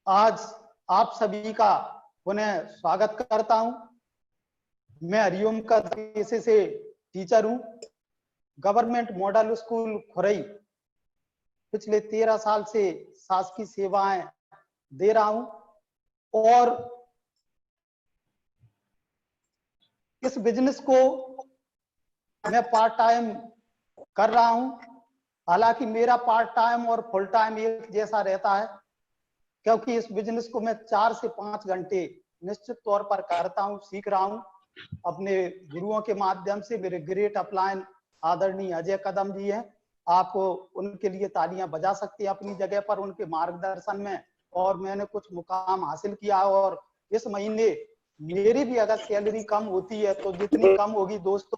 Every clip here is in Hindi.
आज आप सभी का पुनः स्वागत करता हूं। मैं हरिओम का पेशे से टीचर हूं। गवर्नमेंट मॉडल स्कूल खुरई पिछले 13 साल से शासकीय सेवाएं दे रहा हूं और इस बिजनेस को मैं पार्ट टाइम कर रहा हूं। हालांकि मेरा पार्ट टाइम और फुल टाइम एक जैसा रहता है, क्योंकि इस बिजनेस को मैं 4 से 5 घंटे निश्चित तौर पर करता हूं, सीख रहा हूं अपने गुरुओं के माध्यम से। मेरे ग्रेट अपलाइन आदरणीय अजय कदम जी हैं, आप उनके लिए तालियां बजा सकते हैं अपनी जगह पर, उनके मार्गदर्शन में। और मैंने कुछ मुकाम हासिल किया और इस महीने मेरी भी अगर सैलरी कम होती है तो जितनी कम होगी दोस्तों,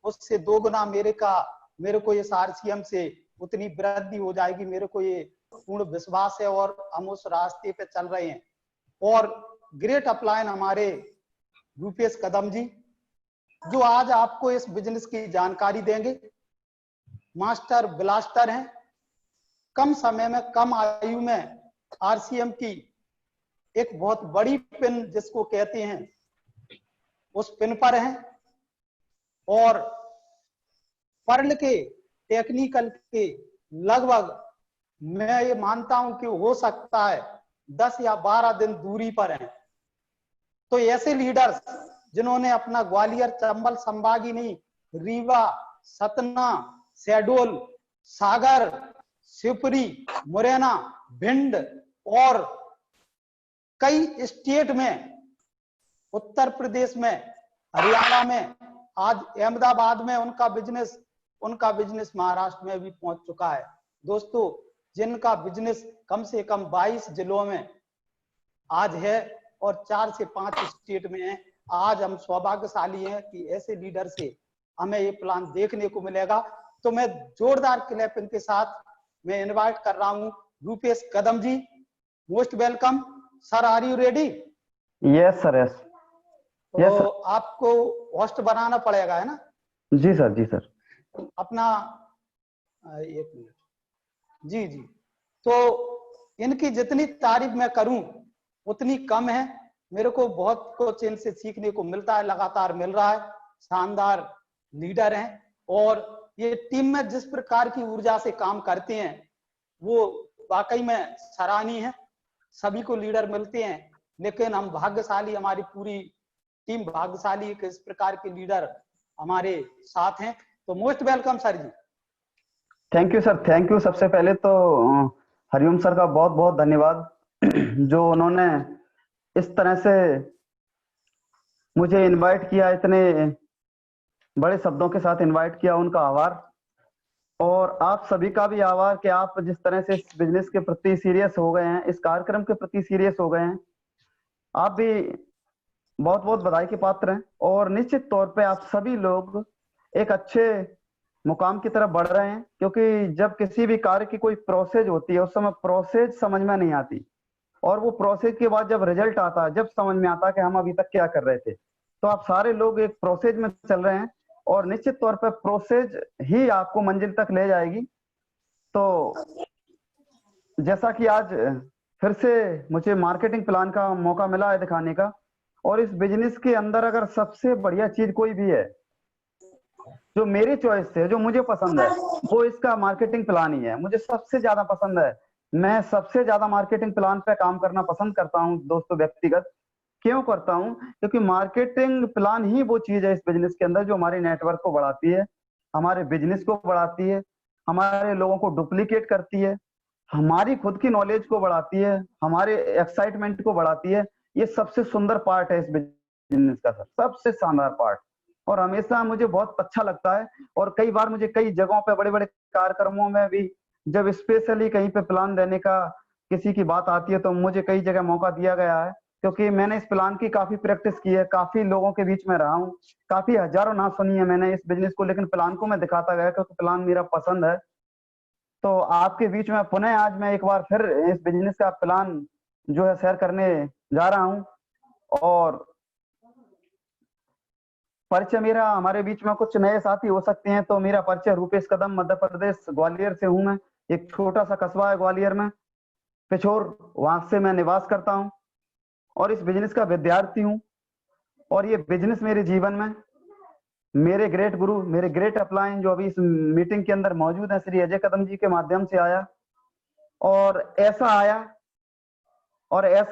उससे 2 गुना मेरे को इस आरसीएम से उतनी वृद्धि हो जाएगी। मेरे को ये पूर्ण विश्वास है और हम उस रास्ते पे चल रहे हैं। और ग्रेट अपलाइन हमारे रूपेश कदम जी, जो आज आपको इस बिजनेस की जानकारी देंगे, मास्टर ब्लास्टर हैं। कम समय में, कम आयु में आरसीएम की एक बहुत बड़ी पिन जिसको कहते हैं, उस पिन पर हैं। और पर्ल के टेक्निकल के लगभग मैं ये मानता हूं कि हो सकता है 10 या 12 दिन दूरी पर हैं। तो ऐसे लीडर्स जिन्होंने अपना ग्वालियर, चंबल संभागी नहीं, रीवा, सतना, शहडोल, सागर, शिवपुरी, मुरैना, भिंड और कई स्टेट में, उत्तर प्रदेश में, हरियाणा में, आज अहमदाबाद में उनका बिजनेस महाराष्ट्र में भी पहुंच चुका है। दोस्तों, जिनका बिजनेस कम से कम 22 जिलों में आज है और 4 से 5 स्टेट में है। आज हम सौभाग्यशाली हैं कि ऐसे लीडर से हमें ये प्लान देखने को मिलेगा। तो मैं जोरदार क्लैपिंग के साथ मैं इनवाइट कर रहा हूं Rupesh Kadam ji. Most welcome sir, are you ready? Yes sir, yes. तो आपको होस्ट बनाना पड़ेगा, है ना? जी सर, जी सर। अपना 1 मिनट। जी जी। तो इनकी जितनी तारीफ मैं करूं उतनी कम है। मेरे को बहुत कुछ इनसे सीखने को मिलता है, लगातार मिल रहा है। शानदार लीडर हैं और ये टीम में जिस प्रकार की ऊर्जा से काम करते हैं वो वाकई में सराहनीय है। सभी को लीडर मिलते हैं, लेकिन हम भाग्यशाली, हमारी पूरी टीम भाग्यशाली कि इस प्रकार के लीडर हमारे साथ हैं। तो most welcome sir ji. Thank you sir, thank you. सबसे पहले तो हरिओम सर का बहुत बहुत धन्यवाद जो उन्होंने इस तरह से मुझे इनवाइट किया, इतने बड़े शब्दों के साथ इनवाइट किया, उनका आभार। और आप सभी का भी आभार कि आप जिस तरह से इस बिजनेस के प्रति सीरियस हो गए हैं, इस कार्यक्रम के प्रति सीरियस हो गए हैं, आप भी बहुत बहुत बधाई के पात्र हैं। और निश्चित तौर पे आप सभी लोग एक अच्छे मुकाम की तरफ बढ़ रहे हैं, क्योंकि जब किसी भी कार्य की कोई प्रोसेस होती है उस समय प्रोसेस समझ में नहीं आती, और वो प्रोसेस के बाद जब रिजल्ट आता है, जब समझ में आता है कि हम अभी तक क्या कर रहे थे। तो आप सारे लोग एक प्रोसेस में चल रहे हैं और निश्चित तौर पर प्रोसेस ही आपको मंजिल तक ले जाएगी। तो जैसा कि आज फिर से मुझे मार्केटिंग प्लान का मौका मिला है दिखाने का, और इस बिजनेस के अंदर अगर सबसे बढ़िया चीज कोई भी है जो मेरी चॉइस से, जो मुझे पसंद है, वो इसका मार्केटिंग प्लान ही है। मुझे सबसे ज्यादा पसंद है, मैं सबसे ज्यादा मार्केटिंग प्लान पे काम करना पसंद करता हूं दोस्तों, व्यक्तिगत। क्यों करता हूं? क्योंकि मार्केटिंग प्लान ही वो चीज है इस बिजनेस के अंदर जो हमारे नेटवर्क को बढ़ाती है, हमारे बिजनेस को बढ़ाती है, हमारे लोगों को डुप्लीकेट करती है, हमारी खुद की नॉलेज को बढ़ाती है, हमारे एक्साइटमेंट को बढ़ाती है। ये सबसे सुंदर पार्ट है इस बिजनेस का सर, सबसे शानदार पार्ट। और हमेशा मुझे बहुत अच्छा लगता है। और कई बार मुझे कई जगहों पे, बड़े बड़े कार्यक्रमों में भी जब स्पेशली कहीं पे प्लान देने का किसी की बात आती है तो मुझे कई जगह मौका दिया गया है, क्योंकि मैंने इस प्लान की काफी प्रैक्टिस की है, काफी लोगों के बीच में रहा हूँ, काफी हजारों ना सुनी है मैंने इस बिजनेस को, लेकिन प्लान को मैं दिखाता गया क्योंकि प्लान मेरा पसंद है। तो आपके बीच में पुनः आज मैं एक बार फिर इस बिजनेस का प्लान जो है शेयर करने जा रहा हूं। और परिचय मेरा, हमारे बीच में कुछ नए साथी हो सकते हैं, तो मेरा परिचय रूपेश कदम, मध्य प्रदेश ग्वालियर से हूं मैं। एक छोटा सा कस्बा है ग्वालियर में, पिछोर, वहां से मैं निवास करता हूं और इस बिजनेस का विद्यार्थी हूं। और ये बिजनेस मेरे जीवन में मेरे ग्रेट गुरु, मेरे ग्रेट अपलाइन जो अभी इस मीटिंग के अंदर मौजूद है, श्री अजय कदम जी के माध्यम से आया। और ऐसा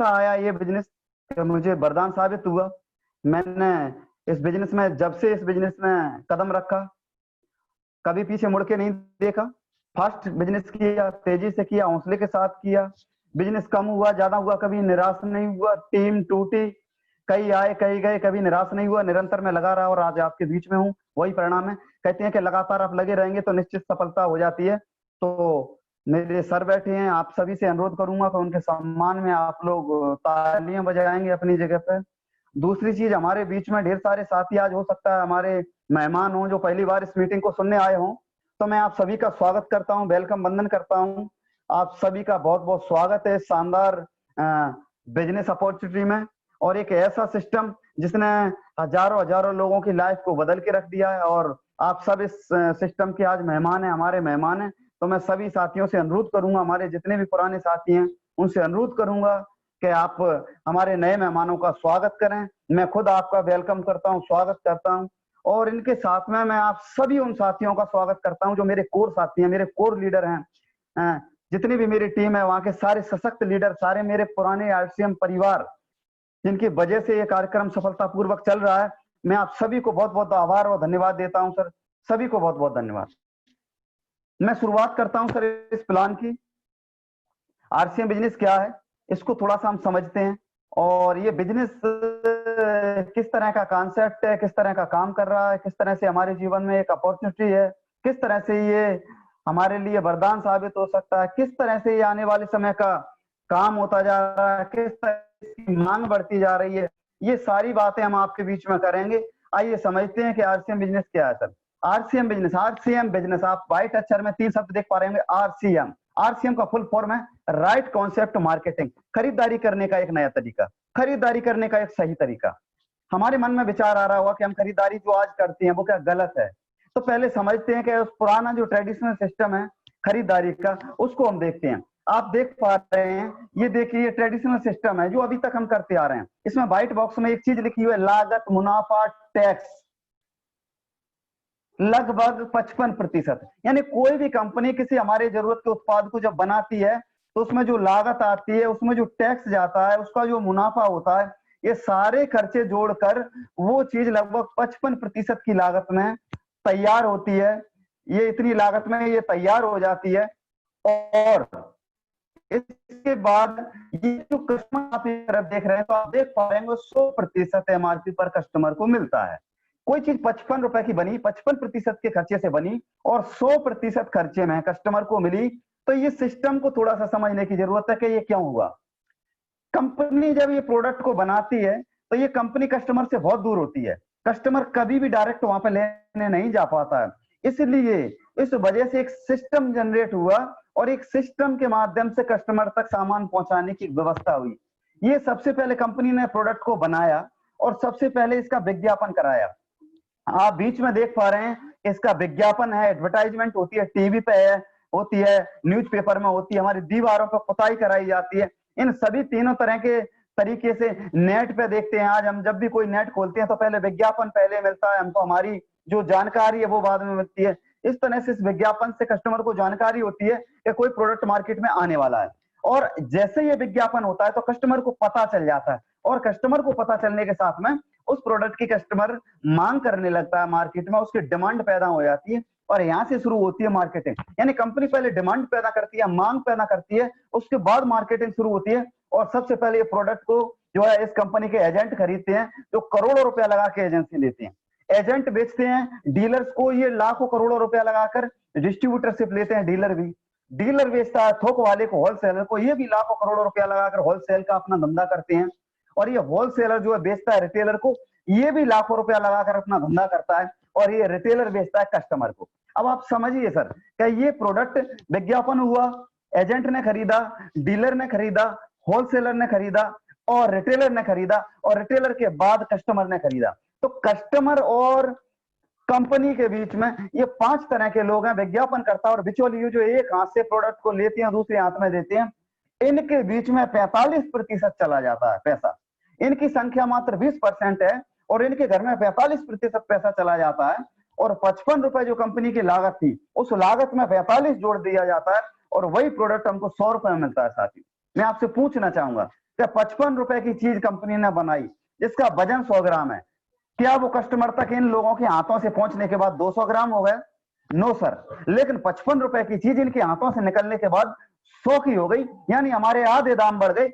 आया ये बिजनेस मुझे वरदान साबित हुआ। मैंने इस बिजनेस में, जब से इस बिजनेस में कदम रखा, कभी पीछे मुड़ के नहीं देखा। फर्स्ट बिजनेस किया, तेजी से किया, हौसले के साथ किया। बिजनेस कम हुआ, ज्यादा हुआ, कभी निराश नहीं हुआ। टीम टूटी, कई आए कई गए, कभी निराश नहीं हुआ। निरंतर मैं लगा रहा और आज आपके बीच में हूँ। वही परिणाम है। कहते हैं कि लगातार आप लगे रहेंगे तो निश्चित सफलता हो जाती है। तो मेरे सर बैठे हैं, आप सभी से अनुरोध करूंगा कि उनके सम्मान में आप लोग तालियां बजाएंगे अपनी जगह पे। दूसरी चीज, हमारे बीच में ढेर सारे साथी आज हो सकता है हमारे मेहमान हों जो पहली बार इस मीटिंग को सुनने आए हों। तो मैं आप सभी का स्वागत करता हूं, वेलकम वंदन करता हूं। आप सभी का बहुत बहुत स्वागत है इस शानदार बिजनेस अपॉर्चुनिटी में। और एक ऐसा सिस्टम जिसने हजारों लोगों की लाइफ को बदल के रख दिया है। और आप सब इस सिस्टम के आज मेहमान हैं, हमारे मेहमान हैं। तो मैं सभी साथियों से अनुरोध करूंगा, हमारे जितने भी पुराने साथी हैं उनसे अनुरोध करूंगा कि आप हमारे नए मेहमानों का स्वागत करें। मैं खुद आपका वेलकम करता हूं, स्वागत करता हूं। और इनके साथ में मैं आप सभी उन साथियों का स्वागत करता हूं जो मेरे कोर साथी हैं, मेरे कोर लीडर हैं। जितनी भी मेरी टीम है वहां के सारे सशक्त लीडर, सारे मेरे पुराने आरसीएम परिवार, जिनकी वजह से ये कार्यक्रम सफलतापूर्वक चल रहा है। मैं आप सभी को बहुत बहुत आभार और धन्यवाद देता हूं सर, सभी को बहुत बहुत धन्यवाद। मैं शुरुआत करता हूं सर इस प्लान की। आरसीएम बिजनेस क्या है इसको थोड़ा सा हम समझते हैं। और ये बिजनेस किस तरह का कॉन्सेप्ट है, किस तरह का काम कर रहा है, किस तरह से हमारे जीवन में एक अपॉर्चुनिटी है, किस तरह से ये हमारे लिए वरदान साबित हो सकता है, किस तरह से ये आने वाले समय का काम होता जा रहा है, किस तरह की मांग बढ़ती जा रही है, ये सारी बातें हम आपके बीच में करेंगे। आइए समझते हैं कि आरसीएम बिजनेस क्या है सर। आरसीएम बिजनेस आप व्हाइट अक्षर में 3 शब्द देख पा रहे होंगे। आरसीएम, आरसीएम का फुल फॉर्म है राइट कॉन्सेप्ट मार्केटिंग। खरीदारी करने का एक नया तरीका, खरीदारी करने का एक सही तरीका। हमारे मन में विचार आ रहा होगा कि हम खरीदारी जो आज करते हैं वो क्या गलत है। तो पहले समझते हैं कि उस पुराना जो ट्रेडिशनल सिस्टम है खरीदारी का, उसको हम देखते हैं। आप देख पा रहे हैं, ये देखिए ये ट्रेडिशनल सिस्टम है जो अभी तक हम करते आ रहे हैं। इसमें व्हाइट बॉक्स में एक चीज लिखी हुई है, लागत मुनाफा टैक्स लगभग 55%। यानी कोई भी कंपनी किसी हमारे जरूरत के उत्पाद को जब बनाती है तो उसमें जो लागत आती है, उसमें जो टैक्स जाता है, उसका जो मुनाफा होता है, ये सारे खर्चे जोड़कर वो चीज लगभग 55% की लागत में तैयार होती है। ये इतनी लागत में ये तैयार हो जाती है। और इसके बाद ये जो कस्टमर आप तरफ देख रहे हैं तो आप देख पा रहे हैं 100% एमआरपी पर कस्टमर को मिलता है। कोई चीज 55 रुपए की बनी, 55% के खर्चे से बनी और 100% खर्चे में कस्टमर को मिली। तो ये सिस्टम को थोड़ा सा समझने की जरूरत है कि ये क्यों हुआ। कंपनी जब ये प्रोडक्ट को बनाती है तो ये कंपनी कस्टमर से बहुत दूर होती है। कस्टमर कभी भी डायरेक्ट वहां पर लेने नहीं जा पाता है। इसलिए इस वजह से एक सिस्टम जनरेट हुआ और एक सिस्टम के माध्यम से कस्टमर तक सामान पहुंचाने की व्यवस्था हुई। ये सबसे पहले कंपनी ने प्रोडक्ट को बनाया और सबसे पहले इसका विज्ञापन कराया। आप बीच में देख पा रहे हैं इसका विज्ञापन है, एडवर्टाइजमेंट होती है, टीवी पे है, होती है, न्यूज़पेपर में होती है, हमारी दीवारों पर पुताई कराई जाती है। इन सभी तीनों तरह के तरीके से नेट पे देखते हैं। आज हम जब भी कोई नेट खोलते हैं तो पहले विज्ञापन पहले मिलता है हमको, हमारी जो जानकारी है वो बाद में मिलती है। इस तरह से इस विज्ञापन से कस्टमर को जानकारी होती है कि कोई प्रोडक्ट मार्केट में आने वाला है। और जैसे ये विज्ञापन होता है तो कस्टमर को पता चल जाता है और कस्टमर को पता चलने के साथ में उस प्रोडक्ट की कस्टमर मांग करने लगता है मार्केट में, उसकी डिमांड पैदा हो जाती है और यहां से शुरू होती है मार्केटिंग। यानी कंपनी पहले डिमांड पैदा करती है, मांग पैदा करती है, उसके बाद मार्केटिंग शुरू होती है। और सबसे पहले ये प्रोडक्ट को जो है इस कंपनी के एजेंट खरीदते हैं जो करोड़ों रुपया लगा के एजेंसी लेते हैं। एजेंट बेचते हैं डीलर्स को, ये लाखों करोड़ों रुपया लगाकर डिस्ट्रीब्यूटरशिप लेते हैं डीलर भी। डीलर बेचता है थोक वाले को, होलसेलर को, ये भी लाखों करोड़ों रुपया लगाकर होलसेल का अपना धंधा करते हैं। और ये होलसेलर जो है बेचता है रिटेलर को, ये भी लाखों रुपया लगाकर अपना धंधा करता है। और ये रिटेलर बेचता है कस्टमर को। अब आप समझिए सर, क्या ये प्रोडक्ट विज्ञापन हुआ, एजेंट ने खरीदा, डीलर ने खरीदा, होलसेलर ने खरीदा और रिटेलर ने खरीदा और रिटेलर के बाद कस्टमर ने खरीदा। तो कस्टमर और कंपनी के बीच में ये 5 तरह के लोग हैं, विज्ञापन करता और बिचौलिए जो एक हाथ से प्रोडक्ट को लेते हैं दूसरे हाथ में देते हैं। इनके बीच में 45% चला जाता है पैसा। इनकी संख्या मात्र 20% है और इनके घर में 45% पैसा चला जाता है, और 55 रुपए जो कंपनी की लागत थी उस लागत में 45 जोड़ दिया जाता है और वही प्रोडक्ट हमको 100 रुपए में मिलता है। साथी, मैं आपसे पूछना चाहूंगा कि 55 रुपए की चीज कंपनी ने बनाई जिसका वजन 100 ग्राम है, क्या वो कस्टमर तक इन लोगों के हाथों से पहुंचने के बाद 200 ग्राम हो गए? No sir. लेकिन 55 रुपए की चीज इनके हाथों से निकलने के बाद 100 की हो गई, यानी हमारे आधे दाम बढ़ गए,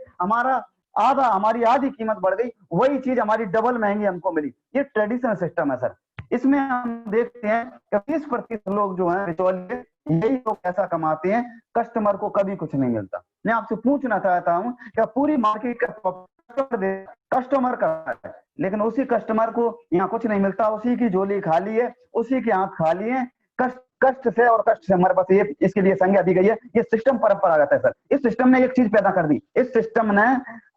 हमारी आधी कीमत बढ़ गई, वही चीज हमारी डबल महंगी हमको मिली। ये ट्रेडिशनल सिस्टम है सर। इसमें हम देखते हैं कि 20% लोग जो हैं बिचौलिए, यही लोग पैसा कमाते हैं, कस्टमर को कभी कुछ नहीं मिलता। मैं आपसे पूछना चाहता हूं क्या पूरी मार्केट का कस्टमर का है, लेकिन उसी कस्टमर को यहाँ कुछ नहीं मिलता, उसी की झोली खाली है, उसी के हाथ खाली है। कष्ट से और कष्ट से हमारे पास ये इसके लिए संज्ञा दी गई है। ये सिस्टम परंपरागत है सर। इस सिस्टम ने एक चीज पैदा कर दी, इस सिस्टम ने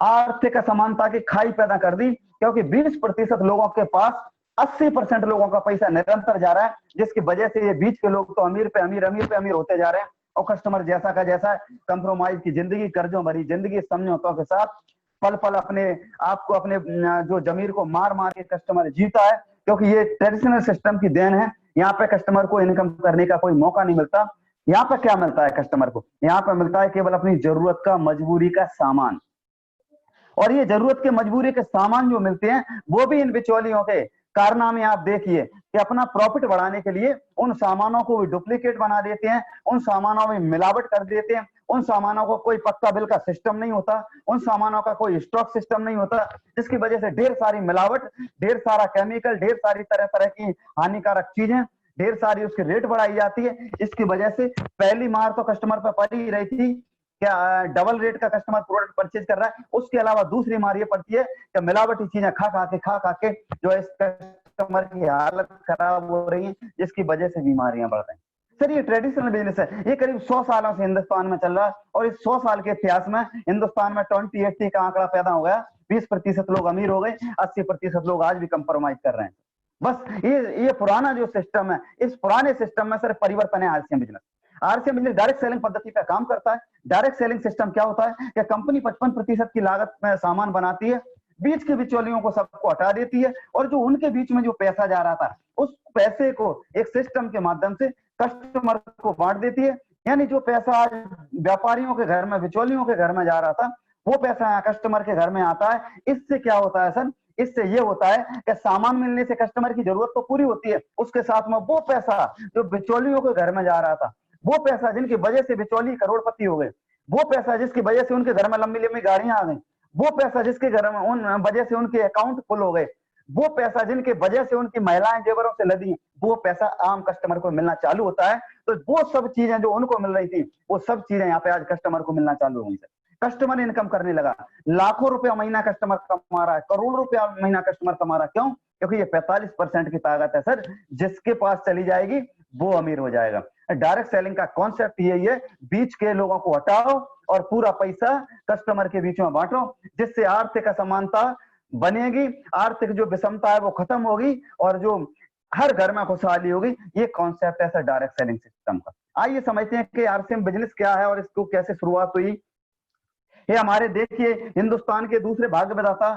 आर्थिक असमानता की खाई पैदा कर दी, क्योंकि 20% लोगों के पास 80% लोगों का पैसा निरंतर जा रहा है, जिसकी वजह से ये बीच के लोग तो अमीर पे अमीर होते जा रहे हैं, और कस्टमर जैसा का जैसा कंप्रोमाइज की जिंदगी, कर्जों भरी जिंदगी, समझौतों के साथ पल पल अपने आपको, अपने जो जमीर को मार मार के कस्टमर जीता है, क्योंकि ये ट्रेडिशनल सिस्टम की देन है। यहाँ पे कस्टमर को इनकम करने का कोई मौका नहीं मिलता। यहाँ पे क्या मिलता है कस्टमर को? यहाँ पे मिलता है केवल अपनी जरूरत का, मजबूरी का सामान। और ये जरूरत के, मजबूरी के सामान जो मिलते हैं वो भी इन बिचौलियों के कारनामे आप देखिए कि अपना प्रॉफिट बढ़ाने के लिए उन सामानों को भी डुप्लीकेट बना देते हैं, उन सामानों में मिलावट कर देते हैं, उन सामानों को कोई पक्का बिल का सिस्टम नहीं होता, उन सामानों का कोई स्टॉक सिस्टम नहीं होता, जिसकी वजह से ढेर सारी मिलावट, ढेर सारा केमिकल, ढेर सारी तरह तरह की हानिकारक चीजें, ढेर सारी उसकी रेट बढ़ाई जाती है। इसकी वजह से पहली मार तो कस्टमर पर पड़ ही रही थी, क्या डबल रेट का कस्टमर प्रोडक्ट परचेज कर रहा है। उसके अलावा दूसरी मार ये पड़ती है कि मिलावटी चीजें खा खा के जो है इस कस्टमर की हालत खराब हो रही है, जिसकी वजह से बीमारियां बढ़ रही हैं। सर ये ट्रेडिशनल बिजनेस है, ये करीब 100 सालों से हिंदुस्तान में चल रहा है, और इस 100 साल के इतिहास में हिंदुस्तान में 2080 का आंकड़ा पैदा हो गया। 20% लोग अमीर हो गए, 80% लोग आज भी कंप्रोमाइज कर रहे हैं। बस ये पुराना जो सिस्टम है, इस पुराने सिस्टम में सर परिवर्तन है RCM business. RCM business direct selling पद्धति पे काम करता है। डायरेक्ट सेलिंग सिस्टम क्या होता है कि कंपनी 55% की लागत में सामान बनाती है, बीच के बिचौलियों को सबको हटा देती है, और जो उनके बीच में जो पैसा जा रहा था उस पैसे को एक सिस्टम के माध्यम से कस्टमर को बांट देती है। यानी जो पैसा आज व्यापारियों के घर में, बिचौलियों के घर में जा रहा था, वो पैसा यहाँ कस्टमर के घर में आता है। इससे क्या होता है सर? इससे ये होता है कि सामान मिलने से कस्टमर की जरूरत तो पूरी होती है, उसके साथ में वो पैसा जो बिचौलियों के घर में जा रहा था, वो पैसा जिनकी वजह से बिचौली करोड़पति हो गए, वो पैसा जिसकी वजह से उनके घर में लंबी लंबी गाड़ियां आ गई, वो पैसा जिसके घर में उन वजह से उनके अकाउंट फुल हो गए, वो पैसा जिनके वजह से उनकी महिलाएं जेवरों से लदी, वो पैसा आम कस्टमर को मिलना चालू होता है। तो वो सब चीजें जो उनको मिल रही थी, वो सब चीजें यहाँ पे आज कस्टमर को मिलना चालू हो गई। कस्टमर इनकम करने लगा, लाखों रुपया महीना कस्टमर कमा रहा है, करोड़ रुपया महीना कस्टमर कमा रहा है। क्यों? क्योंकि ये 45% की ताकत है सर, जिसके पास चली जाएगी वो अमीर हो जाएगा। डायरेक्ट सेलिंग का कॉन्सेप्ट यही है, बीच के लोगों को हटाओ और पूरा पैसा कस्टमर के बीच में बांटो, जिससे आर्थिक असमानता बनेगी, आर्थिक जो विषमता है वो खत्म होगी, और जो हर घर में खुशहाली होगी। ये कॉन्सेप्ट है सर डायरेक्ट सेलिंग सिस्टम का। आइए समझते हैं कि आरसीएम बिजनेस क्या है और इसको कैसे शुरुआत हुई। ये हमारे देखिए हिंदुस्तान के दूसरे भाग्य विधाता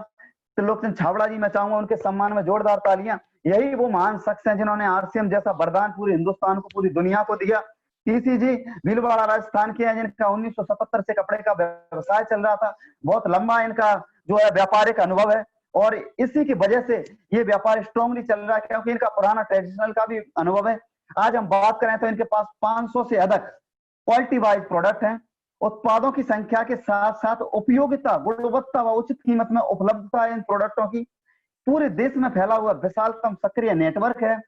त्रिलोकचंद छाबड़ा जी, मैं चाहूंगा उनके सम्मान में जोरदार तालियां। यही वो महान शख्स हैं जिन्होंने आरसीएम जैसा वरदान पूरे हिंदुस्तान को, पूरी दुनिया को दिया। टीसी जी भीलवाड़ा राजस्थान के हैं, जिनका 1977 से कपड़े का व्यवसाय चल रहा था। बहुत लंबा इनका जो है व्यापारिक अनुभव है, और इसी की वजह से ये व्यापार स्ट्रांगली चल रहा है, क्योंकि इनका पुराना ट्रेडिशनल का भी अनुभव है। आज हम बात करें तो इनके पास 500 से अधिक क्वालिटी वाइज प्रोडक्ट हैं। उत्पादों की संख्या के साथ साथ उपयोगिता, गुणवत्ता व उचित कीमत में उपलब्धता इन प्रोडक्टों की पूरे देश में फैला हुआ विशालतम सक्रिय नेटवर्क है।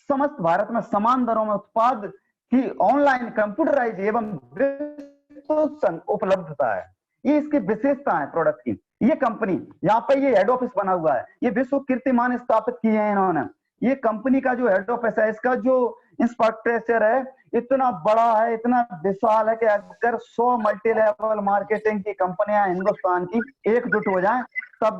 समस्त भारत में समान दरों में उत्पाद की ऑनलाइन कंप्यूटराइज एवं उपलब्धता है। ये इसकी विशेषता है प्रोडक्ट की। ये कंपनी यहाँ पे ये हेड ऑफिस बना हुआ है, ये विश्व कीर्तिमान स्थापित किए हैं इन्होंने। ये कंपनी का जो हेड ऑफिस है, इसका जो इंफ्रास्ट्रक्चर है इतना बड़ा है, इतना विशाल है कि अगर 100 मल्टी लेवल मार्केटिंग की कंपनियां हिंदुस्तान की एकजुट हो जाएं, तब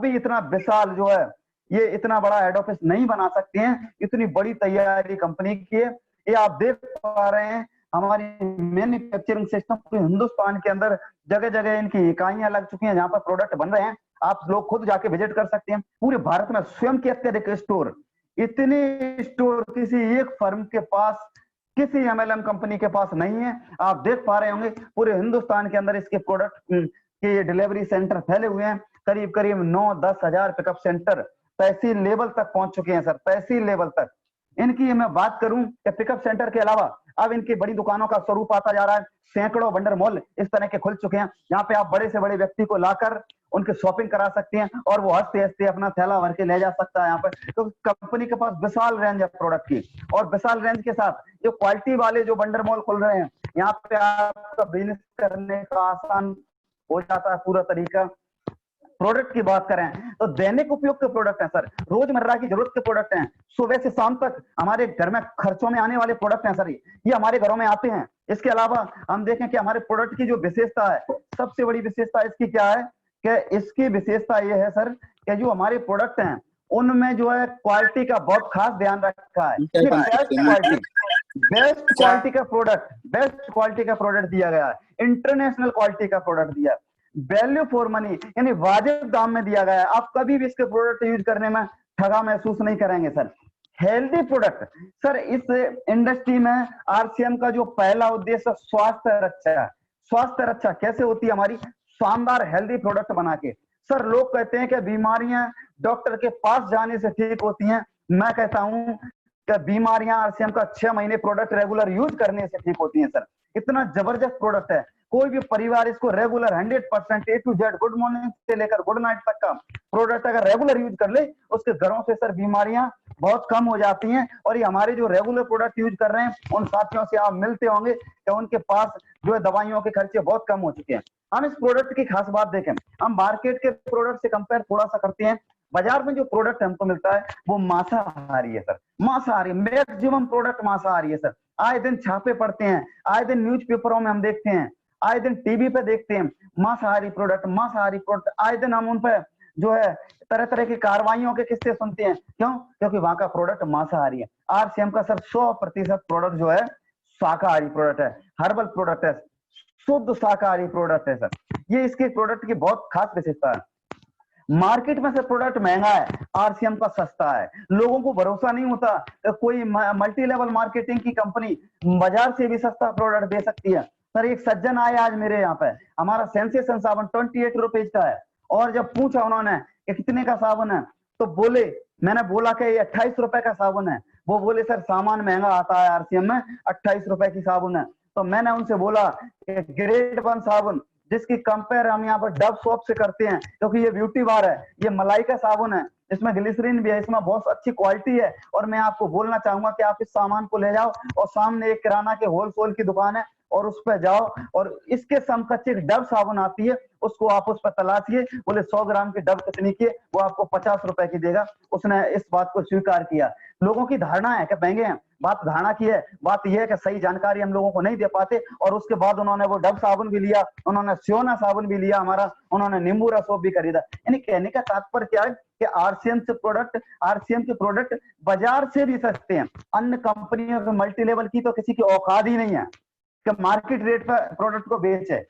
भी इतना विशाल जो है, ये इतना बड़ा हेड ऑफिस नहीं बना सकती हैं। इतनी बड़ी तैयारी कंपनी की है। ये आप देख पा रहे हैं, हमारी मैन्युफैक्चरिंग सिस्टम हिंदुस्तान के अंदर जगह जगह इनकी इकाइयां लग चुकी हैं जहां पर प्रोडक्ट बन रहे हैं। आप लोग खुद जाके विजिट कर सकते हैं। पूरे भारत में स्वयं के अत्यधिक स्टोर, इतने स्टोर किसी एक फर्म के पास, किसी एमएलएम कंपनी के पास नहीं है। आप देख पा रहे होंगे पूरे हिंदुस्तान के अंदर इसके प्रोडक्ट के डिलीवरी सेंटर फैले हुए हैं। करीब करीब 9-10 हजार पिकअप सेंटर तहसील लेवल तक पहुंच चुके हैं सर, तहसील लेवल तक। इनकी मैं बात करूं कि पिकअप सेंटर के अलावा अब इनकी बड़ी दुकानों का स्वरूप आता जा रहा है। सैकड़ों वंडर मॉल इस तरह के खुल चुके हैं जहां पे आप बड़े से बड़े व्यक्ति को लाकर उनके शॉपिंग करा सकते हैं और वो हंसते हंसते अपना थैला भर के ले जा सकता है यहाँ पर। तो कंपनी के पास विशाल रेंज है प्रोडक्ट की, और विशाल रेंज के साथ जो क्वालिटी वाले जो वंडर मॉल खुल रहे हैं, यहाँ पे आपका बिजनेस करने का आसान हो जाता है पूरा तरीका। प्रोडक्ट की बात करें तो दैनिक उपयोग के प्रोडक्ट हैं सर, रोजमर्रा की जरूरत के प्रोडक्ट हैं, सुबह से शाम तक हमारे घर में खर्चों में आने वाले प्रोडक्ट हैं सर, ये हमारे घरों में आते हैं। इसके अलावा हम देखें कि हमारे प्रोडक्ट की जो विशेषता है, सबसे बड़ी विशेषता इसकी क्या है कि इसकी विशेषता ये है सर कि जो हमारे प्रोडक्ट हैं उनमें जो है क्वालिटी का बहुत खास ध्यान रखा है। बेस्ट क्वालिटी का प्रोडक्ट, बेस्ट क्वालिटी का प्रोडक्ट दिया गया है, इंटरनेशनल क्वालिटी का प्रोडक्ट दिया है, वैल्यू फॉर मनी यानी वाजिब दाम में दिया गया है। आप कभी भी इसके प्रोडक्ट यूज करने में ठगा महसूस नहीं करेंगे सर। हेल्दी प्रोडक्ट सर, इस इंडस्ट्री में आरसीएम का जो पहला उद्देश्य स्वास्थ्य रक्षा है। स्वास्थ्य रक्षा कैसे होती है हमारी? शानदार हेल्दी प्रोडक्ट बना के। सर लोग कहते हैं कि बीमारियां डॉक्टर के पास जाने से ठीक होती हैं, मैं कहता हूं कि बीमारियां आरसीएम का 6 महीने प्रोडक्ट रेगुलर यूज करने से ठीक होती हैं सर। इतना जबरदस्त प्रोडक्ट है, कोई भी परिवार इसको regular 100% A to Z good morning से लेकर गुड नाइट तक का प्रोडक्ट अगर रेगुलर यूज कर ले, उसके घरों से सर बीमारियां बहुत कम हो जाती हैं। और ये हमारे जो रेगुलर प्रोडक्ट यूज कर रहे हैं उन साथियों से आप मिलते होंगे कि उनके पास जो है दवाइयों के खर्चे बहुत कम हो चुके हैं। हम इस प्रोडक्ट की खास बात देखें, हम मार्केट के प्रोडक्ट से कंपेयर थोड़ा सा करते हैं। बाजार में जो प्रोडक्ट हमको मिलता है वो मांसाहारी है सर, मांसाहारी, मैक्सिमम प्रोडक्ट मांसाहारी है सर। आए दिन छापे पड़ते हैं, आए दिन न्यूज़पेपरों में हम देखते हैं, आए दिन टीवी पे देखते हैं मांसाहारी प्रोडक्ट, मांसाहारी प्रोडक्ट। आए दिन हम उन पे जो है तरह तरह की कार्रवाइयों के किस्से सुनते हैं। क्यों? क्योंकि वहां का प्रोडक्ट मांसाहारी है। आरसीएम का सर 100% प्रोडक्ट जो है शाकाहारी प्रोडक्ट है, हर्बल प्रोडक्ट है, शुद्ध शाकाहारी प्रोडक्ट है सर। ये इसके प्रोडक्ट की बहुत खास विशेषता है। मार्केट में से प्रोडक्ट महंगा है, आरसीएम का सस्ता है। लोगों को भरोसा नहीं होता कि कोई मल्टी लेवल मार्केटिंग की कंपनी बाजार से भी सस्ता प्रोडक्ट दे सकती है। सर एक सज्जन आए आज मेरे यहाँ पे, हमारा सेंसेशन साबुन 28 रुपीज का है, और जब पूछा उन्होंने कि कितने का साबुन है तो बोले, मैंने बोला कि ये 28 रुपए का साबुन है। वो बोले सर सामान महंगा आता है आरसीएम में, 28 रुपए की साबुन है। तो मैंने उनसे बोला कि ग्रेड 1 साबुन जिसकी कंपेयर हम यहाँ पर डव सोप से करते हैं, क्योंकि ये ब्यूटी बार है, ये मलाई का साबुन है, इसमें ग्लिसरीन भी है, इसमें बहुत अच्छी क्वालिटी है। और मैं आपको बोलना चाहूंगा कि आप इस सामान को ले जाओ और सामने एक किराना के होलसेल की दुकान है और उस पर जाओ और इसके समकक्ष एक डव साबुन आती है, उसको आप उस पर तलाशिए। बोले 100 ग्राम की डव कितनी की? वो आपको 50 रुपए की देगा। उसने इस बात को स्वीकार किया। लोगों की धारणा है कि महंगे हैं, बात धारणा की है। बात यह है कि सही जानकारी हम लोगों को नहीं दे पाते। और उसके बाद उन्होंने वो डव साबुन भी लिया, उन्होंने सियोना साबुन भी लिया हमारा, उन्होंने नींबू रस सोप भी खरीदा। यानी कहने का तात्पर्य क्या है कि आरसीएम के प्रोडक्ट बाजार से भी सस्ते हैं। अन्य कंपनियों के मल्टी लेवल की तो किसी की औकात ही नहीं है कि मार्केट रेट पर प्रोडक्ट को बेचे।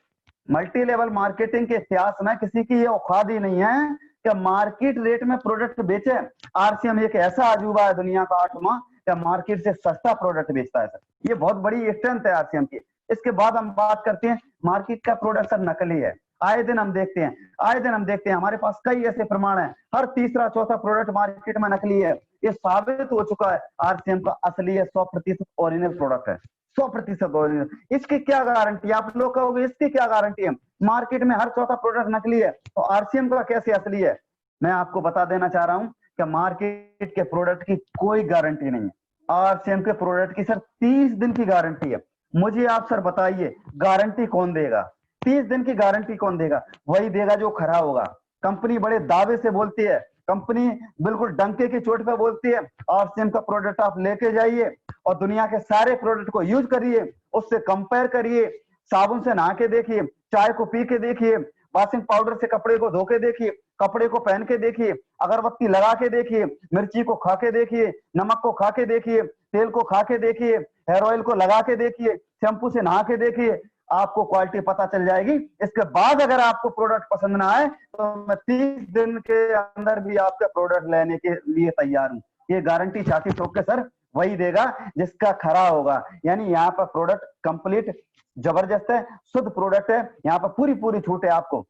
मल्टी लेवल मार्केटिंग के इतिहास में किसी की ये औकात ही नहीं है कि मार्केट रेट में प्रोडक्ट बेचे। आरसीएम एक ऐसा अजूबा है दुनिया का 8वां कि मार्केट से सस्ता प्रोडक्ट बेचता है सर। ये बहुत बड़ी स्ट्रेंथ है आरसीएम की। इसके बाद हम बात करते हैं मार्केट का प्रोडक्ट सर नकली है। आए दिन हम देखते हैं, हमारे पास कई ऐसे प्रमाण हैं, हर तीसरा चौथा प्रोडक्ट मार्केट में नकली है। ये साबित हो चुका है आरसीएम का असली है 100% ओरिजिनल प्रोडक्ट है, 100% ओरिजिनल। इसकी क्या गारंटी? आप लोग कहोगे इसकी क्या गारंटी है? मार्केट में हर चौथा प्रोडक्ट नकली है तो आरसीएम का कैसे असली है? मैं आपको बता देना चाह रहा हूं कि मार्केट के प्रोडक्ट की कोई गारंटी नहीं है। आरसीएम के प्रोडक्ट की सर 30 दिन की गारंटी है। मुझे आप सर बताइए गारंटी कौन देगा? 30 दिन की गारंटी कौन देगा? वही देगा जो खरा होगा। कंपनी बड़े दावे से बोलती है, कंपनी बिल्कुल डंके की चोट पे बोलती है आरसीएम का प्रोडक्ट आप लेके जाइए और दुनिया के सारे प्रोडक्ट को यूज करिए, उससे कंपेयर करिए, साबुन से नहा के देखिए, चाय को पी के देखिए, वॉशिंग पाउडर से कपड़े को धो के देखिए, कपड़े को पहन के देखिए, अगरबत्ती लगा के देखिए, मिर्ची को खा के देखिए, नमक को खा के देखिए, तेल को खा के देखिए, हेयर ऑयल को लगा के देखिए, शैम्पू से नहा के देखिए, आपको क्वालिटी पता चल जाएगी। इसके बाद अगर आपको प्रोडक्ट पसंद ना आए तो मैं 30 दिन के अंदर भी आपका प्रोडक्ट लेने के लिए तैयार हूँ। ये गारंटी छाती ठोक के सर वही देगा जिसका खरा होगा। यानी यहाँ पर प्रोडक्ट कंप्लीट जबरदस्त है, शुद्ध प्रोडक्ट है, यहाँ पर पूरी पूरी छूट है, आपको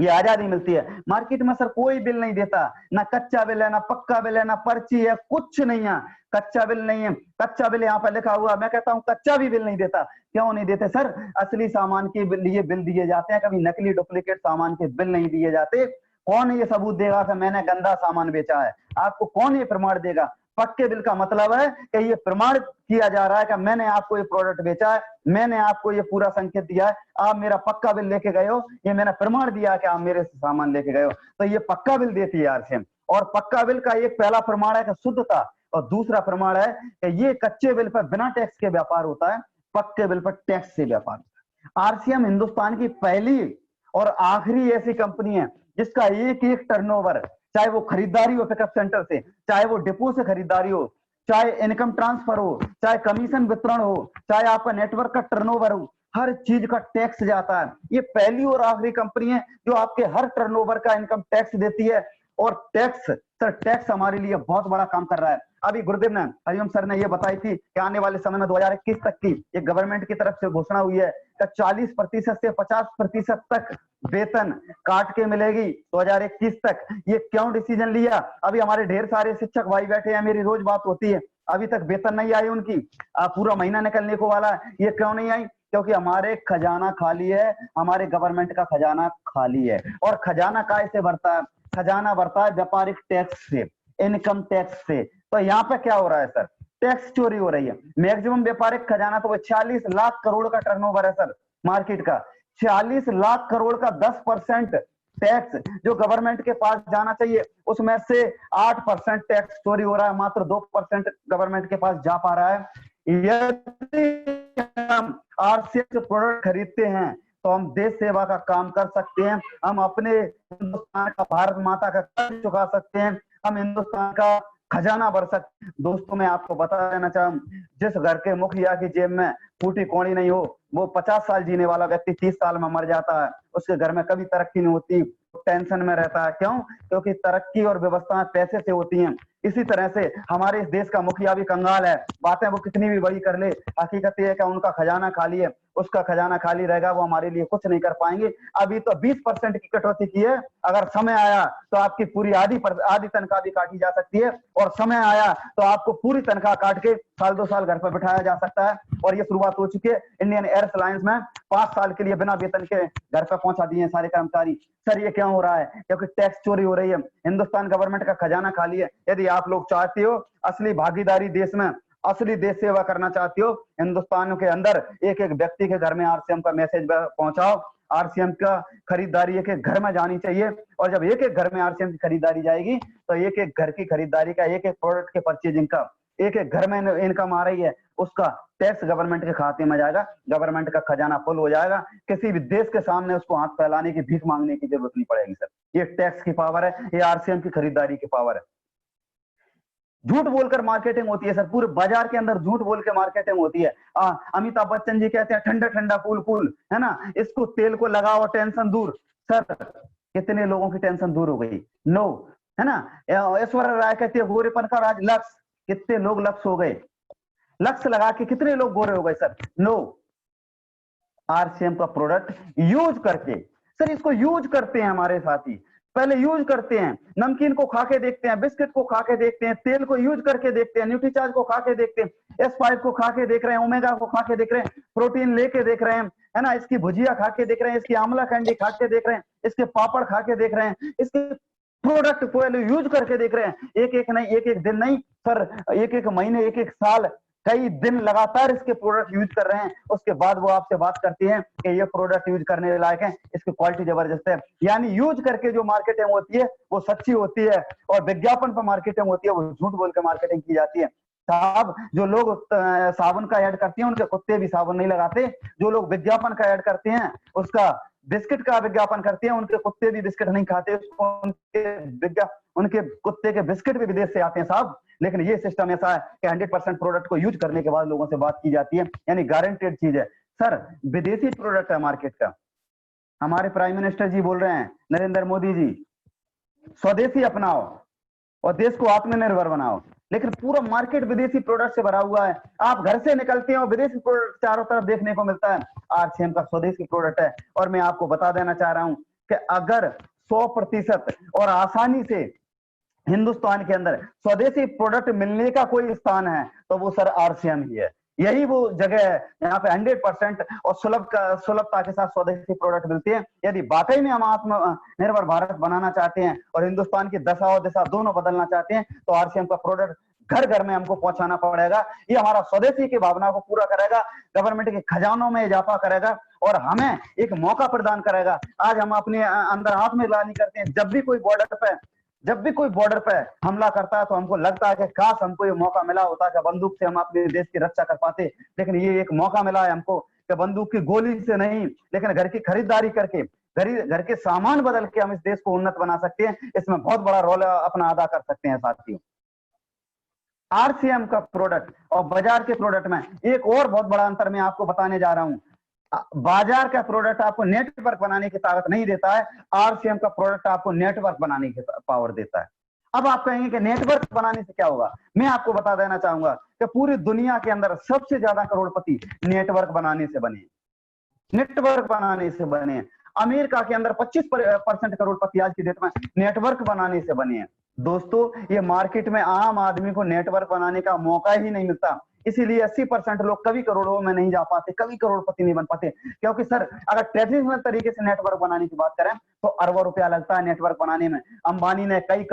ये आजादी मिलती है। मार्केट में सर कोई बिल नहीं देता, ना कच्चा बिल है, ना पक्का बिल है, ना पर्ची है, कुछ नहीं है। कच्चा बिल नहीं है, कच्चा बिल यहाँ पर लिखा हुआ, मैं कहता हूँ कच्चा भी बिल नहीं देता। क्यों नहीं देते सर? असली सामान के लिए बिल दिए जाते हैं, कभी नकली डुप्लीकेट सामान के बिल नहीं दिए जाते। कौन ये सबूत देगा कि मैंने गंदा सामान बेचा है? आपको कौन ये प्रमाण देगा? पक्के बिल का मतलब है कि ये प्रमाण किया जा रहा है कि मैंने आपको ये प्रोडक्ट बेचा है, मैंने आपको ये पूरा संकेत दिया है, आप मेरा पक्का बिल लेके गए हो, ये मैंने प्रमाण दिया कि आप मेरे से सामान लेके गए हो, तो ये पक्का बिल देती है आरसीएम। और पक्का बिल का एक पहला प्रमाण है कि शुद्धता, और दूसरा प्रमाण है कि ये कच्चे बिल पर बिना टैक्स के व्यापार होता है, पक्के बिल पर टैक्स से व्यापार होता है। आरसीएम हिंदुस्तान की पहली और आखिरी ऐसी कंपनी है जिसका एक एक टर्नओवर, चाहे वो खरीदारी हो पिकअप सेंटर से, चाहे वो डिपो से खरीदारी हो, चाहे इनकम ट्रांसफर हो, चाहे कमीशन वितरण हो, चाहे आपका नेटवर्क का टर्नओवर हो, हर चीज का टैक्स जाता है। ये पहली और आखिरी कंपनी है जो आपके हर टर्नओवर का इनकम टैक्स देती है। और टैक्स सर, टैक्स हमारे लिए बहुत बड़ा काम कर रहा है। अभी गुरुदेव ने, हरिओम सर ने ये बताई थी कि आने वाले समय में 2021 तक की एक गवर्नमेंट की तरफ से घोषणा हुई है कि 40% से 50% तक वेतन काट के मिलेगी 2021 तक। ये क्यों डिसीजन लिया? अभी हमारे ढेर सारे शिक्षक भाई बैठे हैं, मेरी रोज बात होती है, अभी तक वेतन नहीं आई उनकी, पूरा महीना निकलने को वाला है। ये क्यों नहीं आई? क्योंकि हमारे खजाना खाली है, हमारे गवर्नमेंट का खजाना खाली है। और खजाना काय से भरता है? खजाना भरता है व्यापारिक टैक्स से, इनकम टैक्स से। तो यहाँ पे क्या हो रहा है सर? टैक्स चोरी हो रही है। मैक्सिमम व्यापारिक खजाना तो 46 लाख करोड़ का टर्नओवर है सर मार्केट का। 46 लाख करोड़ का 10% टैक्स जो गवर्नमेंट के पास जाना चाहिए, उसमें से 8% टैक्स चोरी हो रहा है, मात्र 2% गवर्नमेंट के पास जा पा रहा है। यदि हम आरसीएम से प्रोडक्ट खरीदते हैं तो हम देश सेवा का काम कर सकते हैं, हम अपने हिंदुस्तान का, भारत माता का कर्ज चुका सकते हैं, हम हिंदुस्तान का खजाना भर सकते हैं। दोस्तों, मैं आपको बता देना चाहूँ, जिस घर के मुखिया की जेब में फूटी कौड़ी नहीं हो, वो 50 साल जीने वाला व्यक्ति 30 साल में मर जाता है, उसके घर में कभी तरक्की नहीं होती, टेंशन में रहता है। क्यों? क्योंकि तरक्की और व्यवस्थाएं पैसे से होती हैं। इसी तरह से हमारे इस देश का मुखिया भी कंगाल है, बातें वो कितनी भी बड़ी कर ले, हकीकत ये है कि उनका खजाना खाली है, उसका खजाना खाली रहेगा, वो हमारे लिए कुछ नहीं कर पाएंगे। अभी तो 20% की कटौती की है, अगर समय आया तो आपकी पूरी आधी तनख्वाह भी काटी जा सकती है, और समय आया तो आपको पूरी तनख्वाह काट के साल 2 साल घर पर बिठाया जा सकता है। और ये शुरुआत हो चुकी है। इंडियन एयरलाइंस में 5 साल के लिए बिना वेतन के घर पर पहुंचा दिए हैं सारे कर्मचारी। सर, ये क्यों हो रहा है? क्योंकि टैक्स चोरी हो रही है, हिंदुस्तान गवर्नमेंट का खजाना खाली है। यदि आप लोग चाहते हो असली भागीदारी देश में, असली देश सेवा करना चाहते हो, हिंदुस्तान के अंदर एक एक व्यक्ति के घर में आरसीएम का मैसेज पहुंचाओ। आरसीएम का खरीदारी एक एक घर में जानी चाहिए, और जब एक एक घर में आरसीएम की खरीदारी जाएगी तो एक एक घर की खरीदारी का, एक एक प्रोडक्ट के परचेजिंग का, एक एक घर में इनकम आ रही है, उसका टैक्स गवर्नमेंट के खाते में जाएगा, गवर्नमेंट का खजाना फुल हो जाएगा। किसी भी देश के सामने उसको हाथ फैलाने की, भीख मांगने की जरूरत नहीं पड़ेगी सर। ये टैक्स की पावर है, ये आरसीएम की खरीदारी की पावर है। झूठ बोलकर मार्केटिंग होती है सर, पूरे बाजार के अंदर झूठ बोल के मार्केटिंग होती है। अमिताभ बच्चन जी कहते हैं ठंडा ठंडा कूल कूल, है ना, इसको तेल को लगाओ टेंशन दूर। सर, कितने लोगों की टेंशन दूर हो गई? नो, है ना। ऐश्वर्या राय कहती है गोरेपन का राज लक्ष्य, कितने लोग लक्ष्य हो गए? लक्ष्य लगा के कितने लोग गोरे हो गए सर? नो। आरसीएम का प्रोडक्ट यूज करके, सर इसको यूज करते हैं हमारे साथी, पहले यूज करते हैं, नमकीन को खा के देखते हैं, बिस्किट को खा के देखते हैं, तेल को यूज करके देखते हैं, न्यूट्रीचार्ज को खा के देखते हैं, S5 को खा के देख रहे हैं, ओमेगा को खा के देख रहे हैं, प्रोटीन लेके देख रहे हैं, है ना, इसकी भुजिया खा के देख रहे हैं, इसकी आंवला कैंडी खा के देख रहे हैं, इसके पापड़ खा के देख रहे हैं, इसके प्रोडक्ट पहले यूज करके देख रहे हैं। एक एक नहीं, एक एक दिन नहीं सर, एक एक महीने, एक एक साल, कई दिन लगातार इसके प्रोडक्ट यूज कर रहे हैं। उसके बाद वो आपसे बात करती हैं कि ये प्रोडक्ट यूज करने लायक है, इसकी क्वालिटी जबरदस्त है। यानी यूज करके जो मार्केटिंग होती है वो सच्ची होती है, और विज्ञापन पर मार्केटिंग होती है वो झूठ बोल के मार्केटिंग की जाती है। साहब, जो लोग साबुन का ऐड करते हैं उनके कुत्ते भी साबुन नहीं लगाते, जो लोग विज्ञापन का ऐड करते हैं उसका बिस्किट का विज्ञापन करती है, उनके कुत्ते भी बिस्किट नहीं खाते, उनके कुत्ते के बिस्किट भी विदेश से आते हैं साहब। लेकिन ये सिस्टम ऐसा है कि 100% प्रोडक्ट को यूज करने के बाद लोगों से बात की जाती है, यानी गारंटेड चीज है सर। विदेशी प्रोडक्ट है मार्केट का। हमारे प्राइम मिनिस्टर जी बोल रहे हैं, नरेंद्र मोदी जी, स्वदेशी अपनाओ और देश को आत्मनिर्भर बनाओ, लेकिन पूरा मार्केट विदेशी प्रोडक्ट से भरा हुआ है। आप घर से निकलते हैं और विदेशी प्रोडक्ट चारों तरफ देखने को मिलता है। आरसीएम का स्वदेशी प्रोडक्ट है। और मैं आपको बता देना चाह रहा हूं कि अगर 100% और आसानी से हिंदुस्तान के अंदर स्वदेशी प्रोडक्ट मिलने का कोई स्थान है तो वो सर आरसीएम ही है। यही वो जगह है यहाँ पे 100% और सुलभता के साथ स्वदेशी प्रोडक्ट मिलती है। यदि वाकई में हम आत्मनिर्भर भारत बनाना चाहते हैं और हिंदुस्तान की दशा और दिशा दोनों बदलना चाहते हैं तो आरसीएम का प्रोडक्ट घर घर में हमको पहुंचाना पड़ेगा। ये हमारा स्वदेशी की भावना को पूरा करेगा, गवर्नमेंट के खजानों में इजाफा करेगा और हमें एक मौका प्रदान करेगा। आज हम अपने अंदर हाथ में लानी करते हैं। जब भी कोई बॉर्डर पे हमला करता है तो हमको लगता है कि काश हमको ये मौका मिला होता कि बंदूक से हम अपने देश की रक्षा कर पाते। लेकिन ये एक मौका मिला है हमको कि बंदूक की गोली से नहीं, लेकिन घर की खरीदारी करके, घर के सामान बदल के हम इस देश को उन्नत बना सकते हैं। इसमें बहुत बड़ा रोल अपना अदा कर सकते हैं साथियों। आरसीएम का प्रोडक्ट और बाजार के प्रोडक्ट में एक और बहुत बड़ा अंतर मैं आपको बताने जा रहा हूं। बाजार का प्रोडक्ट आपको नेटवर्क बनाने की ताकत नहीं देता है, आरसीएम का प्रोडक्ट आपको नेटवर्क बनाने की पावर देता है। अब आप कहेंगे कि नेटवर्क बनाने से क्या होगा, मैं आपको बता देना चाहूंगा कि पूरी दुनिया के अंदर सबसे ज्यादा करोड़पति नेटवर्क बनाने से बने। अमेरिका के अंदर 25% करोड़पति आज की डेट में नेटवर्क बनाने से बने हैं। दोस्तों, ये मार्केट में आम आदमी को नेटवर्क बनाने का मौका ही नहीं मिलता, इसीलिए 80% लोग कभी करोड़ों में नहीं जा पाते, कभी करोड़पति नहीं बन पाते। क्योंकि सर अगर ट्रेडिशनल तरीके से नेटवर्क बनाने की बात करें तो अरबों रुपया लगता है नेटवर्क बनाने में। अंबानी ने कई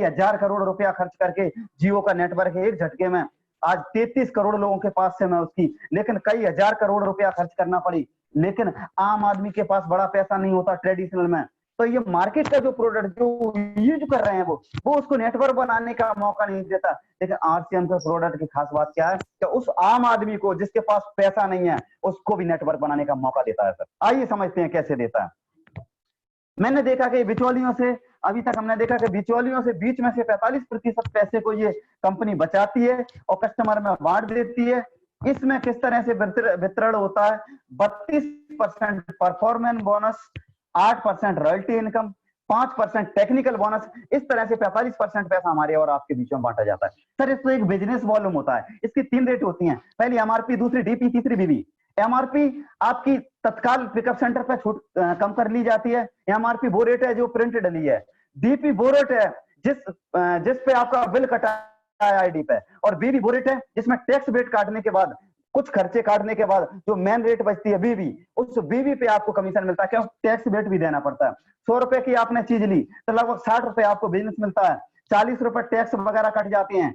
हजार करोड़ रुपया खर्च करके जियो का नेटवर्क एक झटके में आज 33 करोड़ लोगों के पास से मैं उसकी, लेकिन कई हजार करोड़ रुपया खर्च करना पड़ी। लेकिन आम आदमी के पास बड़ा पैसा नहीं होता ट्रेडिशनल में, तो ये मार्केट का जो प्रोडक्ट जो यूज कर रहे हैं वो उसको नेटवर्क बनाने का मौका नहीं देता। लेकिन आरसीएम के प्रोडक्ट की खास बात क्या है कि उस आम आदमी को जिसके पास पैसा नहीं है उसको भी नेटवर्क बनाने का मौका देता है। सर आइए समझते हैं कैसे देता है। मैंने देखा कि बिचौलियों से, अभी तक हमने देखा कि बिचौलियों से बीच में से 45% पैसे को ये कंपनी बचाती है और कस्टमर में बांट देती है। इसमें किस तरह से वितरण होता है, 32% performance bonus, 8% royalty income, 5% technical bonus, इस तरह से 45% पैसा हमारे और आपके बीच में बांटा जाता है। सर इसको एक बिजनेस वॉल्यूम होता है, इसकी 3 रेट होती हैं, पहली एमआरपी, दूसरी डीपी, तीसरी बीबी। एमआरपी आपकी तत्काल पिकअप सेंटर पे छूट कम कर ली जाती है। एमआरपी वो रेट है जो प्रिंट डली है। डीपी वो रेट है जिस पे आपका बिल कटा है आईडी पे, और बीबी वो रेट है जिसमें टैक्स वेट काटने के बाद, कुछ खर्चे काटने के बाद जो मेन रेट बचती है बीबी, उस बीबी पे आपको कमीशन मिलता है, क्योंकि टैक्स वेट भी देना पड़ता है। 100 रुपए की आपने चीज ली तो लगभग 60 रुपए आपको बिजनेस मिलता है, 40 रुपए टैक्स वगैरह कट जाते हैं।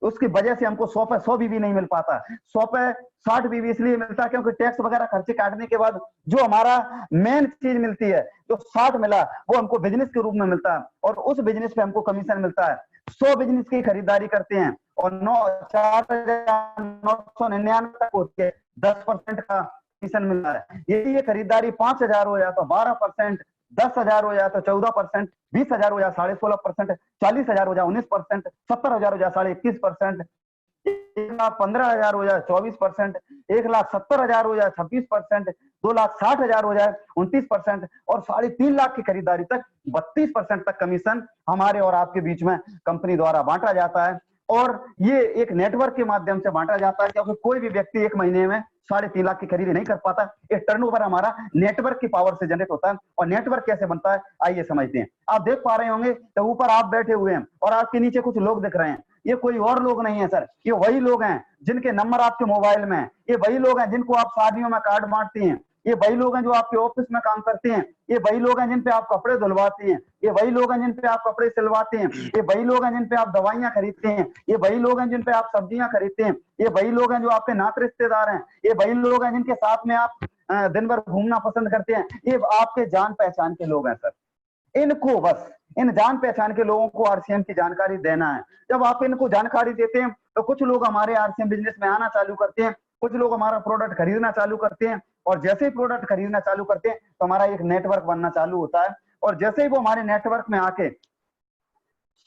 उसकी वजह से हमको 100 पे 100 बीबी नहीं मिल पाता, 100 पे 60 बीबी इसलिए मिलता है क्योंकि टैक्स वगैरह खर्चे काटने के बाद जो हमारा मेन चीज मिलती है, जो 60 मिला वो हमको बिजनेस के रूप में मिलता है और उस बिजनेस पे हमको कमीशन मिलता है। 100 बिजनेस की खरीदारी करते हैं और 4,999 तक होती है, 10% का कमीशन मिलता है। यदि ये खरीदारी 5,000 हो जाए तो 12%, 10,000 हो जाए तो 14%, 20,000 हो जाए 16.5%, 40,000 हो जाए 19%, 70,000 हो जाए 21.5%, 1,15,000 हो जाए 24%, 1,70,000 हो जाए 26%, 2,60,000 हो जाए 29% और 3.5 लाख की खरीदारी तक 32% तक कमीशन हमारे और आपके बीच में कंपनी द्वारा बांटा जाता है। और ये एक नेटवर्क के माध्यम से बांटा जाता है, क्योंकि कोई भी व्यक्ति एक महीने में 3.5 लाख की खरीदी नहीं कर पाता। ये टर्नओवर हमारा नेटवर्क की पावर से जनरेट होता है। और नेटवर्क कैसे बनता है आइए समझते हैं। आप देख पा रहे होंगे तो ऊपर आप बैठे हुए हैं और आपके नीचे कुछ लोग दिख रहे हैं। ये कोई और लोग नहीं है सर, ये वही लोग हैं जिनके नंबर आपके मोबाइल में है, ये वही लोग हैं जिनको आप शादियों में कार्ड बांटते हैं, ये वही लोग हैं जो आपके ऑफिस में काम करते हैं, ये वही लोग हैं जिन पे आप कपड़े धुलवाते हैं, ये वही लोग हैं जिन पे आप कपड़े सिलवाते हैं, ये वही लोग हैं जिन पे आप दवाइयां खरीदते हैं, ये वही लोग हैं जिन पे आप सब्जियां खरीदते हैं, ये वही लोग हैं जो आपके नाते रिश्तेदार हैं, ये वही लोग हैं जिनके साथ में आप दिन भर घूमना पसंद करते हैं। ये आपके जान पहचान के लोग हैं सर। इनको बस इन जान पहचान के लोगों को आरसीएम की जानकारी देना है। जब आप इनको जानकारी देते हैं तो कुछ लोग हमारे आरसीएम बिजनेस में आना चालू करते हैं, कुछ लोग हमारा प्रोडक्ट खरीदना चालू करते हैं और जैसे ही प्रोडक्ट खरीदना चालू करते हैं तो हमारा एक नेटवर्क बनना चालू होता है, और जैसे ही वो हमारे नेटवर्क में आके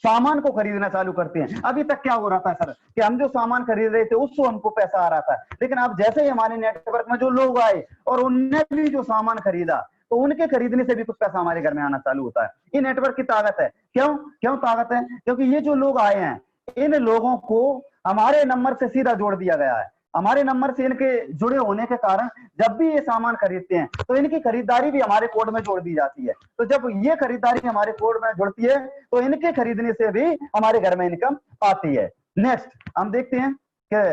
सामान को खरीदना चालू करते हैं। अभी तक क्या हो रहा था सर कि हम जो सामान खरीद रहे थे उससे हमको पैसा आ रहा था, लेकिन अब जैसे ही हमारे नेटवर्क में जो लोग आए और उनने भी जो सामान खरीदा तो उनके खरीदने से भी कुछ पैसा हमारे घर में आना चालू होता है। ये नेटवर्क की ताकत है। क्यों क्यों ताकत है? क्योंकि ये जो लोग आए हैं इन लोगों को हमारे नंबर से सीधा जोड़ दिया गया है। हमारे नंबर से इनके जुड़े होने के कारण जब भी ये सामान खरीदते हैं तो इनकी खरीदारी भी हमारे कोड में जोड़ दी जाती है। तो जब ये खरीदारी हमारे कोड में जुड़ती है तो इनके खरीदने से भी हमारे घर में इनकम आती है। नेक्स्ट हम देखते हैं कि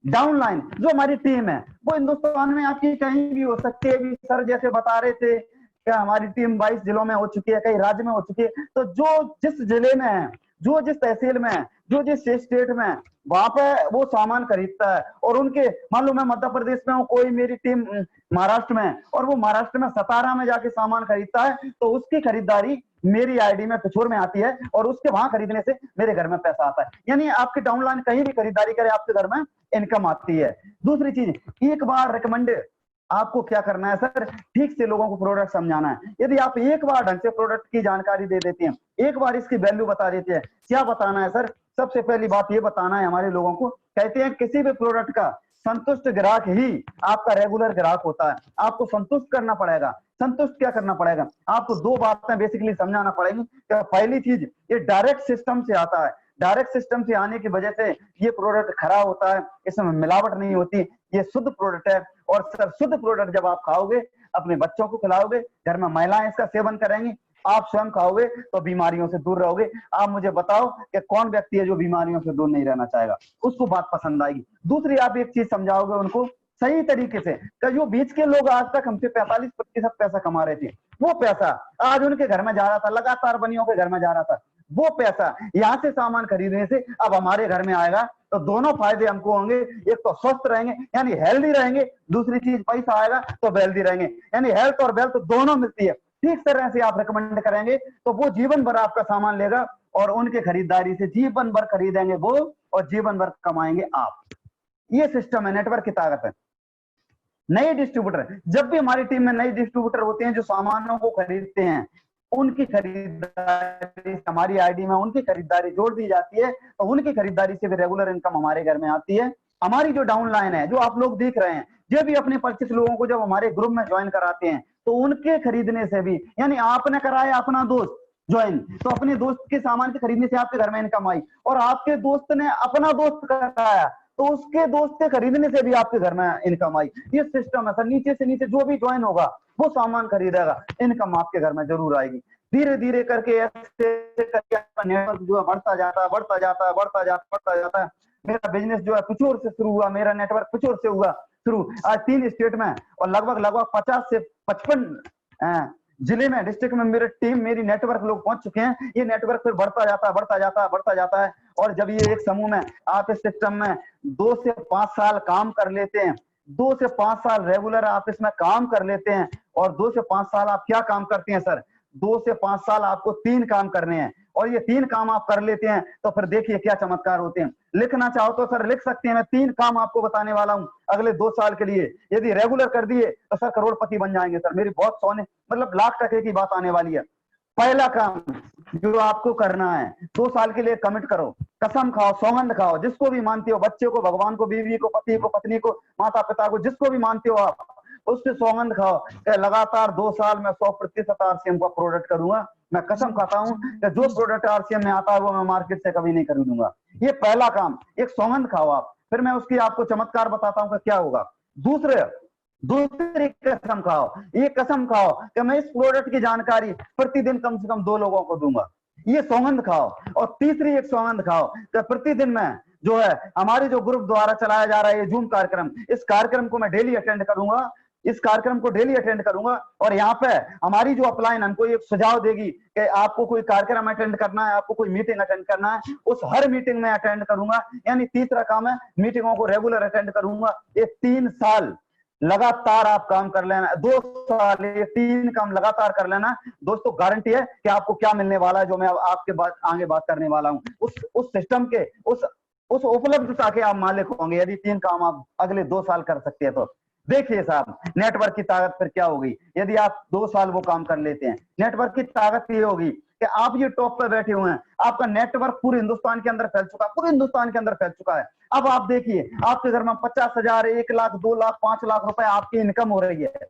डाउनलाइन जो हमारी टीम है वो हिंदुस्तान में आपकी कहीं भी हो सकती है। भी सर जैसे बता रहे थे कि हमारी टीम 22 जिलों में हो चुकी है, कई राज्य में हो चुकी है। तो जो जिस जिले में है, जो जिस तहसील में है, जो जिस स्टेट में है, वहां पे वो सामान खरीदता है। और उनके मान लो मैं मध्य प्रदेश में हूँ, कोई मेरी टीम महाराष्ट्र में है और वो महाराष्ट्र में सतारा में जाके सामान खरीदता है तो उसकी खरीदारी मेरी आईडी में पिछोर में आती है और उसके वहां खरीदने से मेरे घर में पैसा आता है। यानी आपकी डाउनलाइन कहीं भी खरीदारी करे आपके घर में इनकम आती है। दूसरी चीज, एक बार रिकमेंडेड आपको क्या करना है सर, ठीक से लोगों को प्रोडक्ट समझाना है। यदि आप एक बार ढंग से प्रोडक्ट की जानकारी दे देते हैं, एक बार इसकी वैल्यू बता देते हैं, क्या बताना है सर? सबसे पहली बात ये बताना है हमारे लोगों को, कहते हैं किसी भी प्रोडक्ट का संतुष्ट ग्राहक ही आपका रेगुलर ग्राहक होता है। आपको संतुष्ट करना पड़ेगा। संतुष्ट क्या करना पड़ेगा? आपको दो बातें बेसिकली समझाना पड़ेगी। पहली चीज, ये डायरेक्ट सिस्टम से आता है। डायरेक्ट सिस्टम से आने की वजह से ये प्रोडक्ट खराब होता है, इसमें मिलावट नहीं होती, ये शुद्ध प्रोडक्ट है। और सर शुद्ध प्रोडक्ट जब आप खाओगे, अपने बच्चों को खिलाओगे, घर में महिलाएं इसका सेवन करेंगी, आप स्वयं खाओगे तो बीमारियों से दूर रहोगे। आप मुझे बताओ कि कौन व्यक्ति है जो बीमारियों से दूर नहीं रहना चाहेगा? उसको बात पसंद आएगी। दूसरी, आप एक चीज समझाओगे उनको सही तरीके से कि जो बीच के लोग आज तक हमसे 45% पैसा कमा रहे थे, वो पैसा आज उनके घर में जा रहा था, लगातार बनियों के घर में जा रहा था, वो पैसा यहाँ से सामान खरीदने से अब हमारे घर में आएगा। तो दोनों फायदे हमको होंगे, एक तो स्वस्थ रहेंगे यानी हेल्दी रहेंगे, दूसरी चीज पैसा आएगा तो वेल्दी रहेंगे, यानी हेल्थ और वेल्थ दोनों मिलती है। ठीक तरह से आप रिकमेंड करेंगे तो वो जीवन भर आपका सामान लेगा और उनके खरीदारी से जीवन भर खरीदेंगे वो और जीवन भर कमाएंगे आप। ये सिस्टम है, नेटवर्क की ताकत है। नए डिस्ट्रीब्यूटर, जब भी हमारी टीम में नए डिस्ट्रीब्यूटर होते हैं जो सामानों को खरीदते हैं, उनकी खरीदारी हमारी आईडी में उनकी खरीदारी जोड़ दी जाती है और उनकी खरीदारी से भी रेगुलर इनकम हमारे घर में आती है। हमारी जो डाउनलाइन है, जो आप लोग देख रहे हैं, जो भी अपने परिचित लोगों को जब हमारे ग्रुप में ज्वाइन कराते हैं तो उनके खरीदने से भी, यानी आपने कराया अपना दोस्त ज्वाइन तो अपने दोस्त के सामान के खरीदने से आपके घर में इनकम आई, और आपके दोस्त ने अपना दोस्त कराया तो उसके दोस्त के खरीदने से भी आपके घर में इनकम आई। ये सिस्टम है सर, नीचे से नीचे जो भी ज्वाइन होगा वो सामान खरीदेगा, इनकम आपके घर में जरूर आएगी। धीरे धीरे करके ऐसे करके आपका नेटवर्क जो है बढ़ता जाता है, बढ़ता जाता है, बढ़ता जाता है, बढ़ता जाता है। मेरा बिजनेस जो है पिछोर से शुरू हुआ, मेरा नेटवर्क पिछोर से हुआ शुरू, आज 3 स्टेट में और लगभग 50 से 55 जिले में, डिस्ट्रिक्ट में मेरे टीम, मेरी नेटवर्क लोग पहुंच चुके हैं। ये नेटवर्क फिर बढ़ता जाता है, बढ़ता जाता है, बढ़ता जाता है। और जब ये एक समूह में आप इस सिस्टम में 2 से 5 साल काम कर लेते हैं, 2 से 5 साल रेगुलर आप इसमें काम कर लेते हैं, और 2 से 5 साल आप क्या काम करते हैं सर? 2 से 5 साल आपको 3 काम करने हैं, और ये 3 काम आप कर लेते हैं तो फिर देखिए क्या चमत्कार होते हैं। लिखना चाहो तो सर लिख सकते हैं, मैं 3 काम आपको बताने वाला हूं अगले 2 साल के लिए। यदि रेगुलर कर दिए तो सर करोड़पति बन जाएंगे सर, मेरी बहुत सोने मतलब लाख टके की बात आने वाली है। पहला काम जो आपको करना है, 2 साल के लिए कमिट करो, कसम खाओ, सौगंध खाओ, जिसको भी मानते हो, बच्चे को, भगवान को, बीवी को, पति को, पत्नी को, माता पिता को, जिसको भी मानते हो आप, उससे सौगंध खाओ कि लगातार 2 साल में 100% आरसीएम का प्रोडक्ट करूंगा। मैं कसम खाता हूं कि जो प्रोडक्ट आरसीएम में आता है वो मैं मार्केट से कभी नहीं खरीदूंगा। ये पहला काम, एक सौगंध खाओ आप, फिर मैं उसकी आपको चमत्कार बताता हूं कि क्या होगा। दूसरी कसम खाओ, ये कसम खाओ कि मैं इस प्रोडक्ट की जानकारी प्रतिदिन कम से कम 2 लोगों को दूंगा, ये सौगंध खाओ। और तीसरी एक सौगंध खाओ कि प्रतिदिन मैं जो है हमारे जो ग्रुप द्वारा चलाया जा रहा है ये जूम कार्यक्रम, इस कार्यक्रम को मैं डेली अटेंड करूंगा, इस कार्यक्रम को डेली अटेंड करूंगा। और यहाँ पे हमारी जो अपलाइन हमको एक सुझाव देगी कि आपको कोई कार्यक्रम अटेंड करना है, आपको कोई मीटिंग अटेंड करना है, उस हर मीटिंग में अटेंड करूंगा। यानी तीसरा काम है मीटिंगों को रेगुलर अटेंड करूंगा। ये 3 साल लगातार आप काम कर लेना, 2 साल ये 3 काम लगातार कर लेना दोस्तों, गारंटी है कि आपको क्या मिलने वाला है जो मैं आपके बाद आगे बात करने वाला हूं, उस सिस्टम के उस उपलब्धता के आप मालिक होंगे यदि 3 काम आप अगले 2 साल कर सकते हैं तो। देखिए साहब, नेटवर्क की ताकत फिर क्या होगी यदि आप 2 साल वो काम कर लेते हैं। नेटवर्क की ताकत ये होगी कि आप ये टॉप पे बैठे हुए हैं, आपका नेटवर्क पूरे हिंदुस्तान के अंदर फैल चुका है, पूरे हिंदुस्तान के अंदर फैल चुका है। अब आप देखिए, आपके घर में 50,000, 1 लाख, 2 लाख, 5 लाख रुपए आपकी इनकम हो रही है।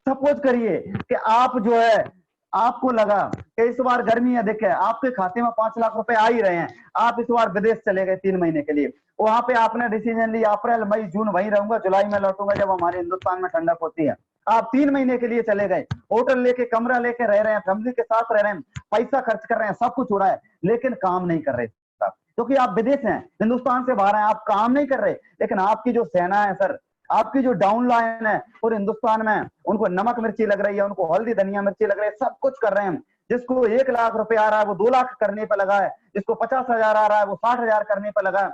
सपोज करिए कि आप जो है, आपको लगा कि इस बार गर्मी अधिक है, आपके खाते में 5 लाख रुपए आ ही रहे हैं, आप इस बार विदेश चले गए 3 महीने के लिए, वहां पे आपने डिसीजन लिया अप्रैल मई जून वहीं रहूंगा, जुलाई में लौटूंगा जब हमारे हिंदुस्तान में ठंडक होती है। आप 3 महीने के लिए चले गए, होटल लेके, कमरा लेके रह रहे हैं, फैमिली के साथ रह रहे हैं, पैसा खर्च कर रहे हैं, सब कुछ हो रहा है, लेकिन काम नहीं कर रहे क्योंकि आप विदेश हैं, हिंदुस्तान से बाहर हैं, आप काम नहीं कर रहे। लेकिन आपकी जो सेना है सर, आपकी जो डाउन लाइन है पूरे हिंदुस्तान में, उनको नमक मिर्ची लग रही है, उनको हल्दी धनिया मिर्ची लग रही है, सब कुछ कर रहे हैं। जिसको 1 लाख रुपए आ रहा है वो 2 लाख करने पे लगा है, जिसको 50,000 आ रहा है वो 60,000 करने पे लगा है।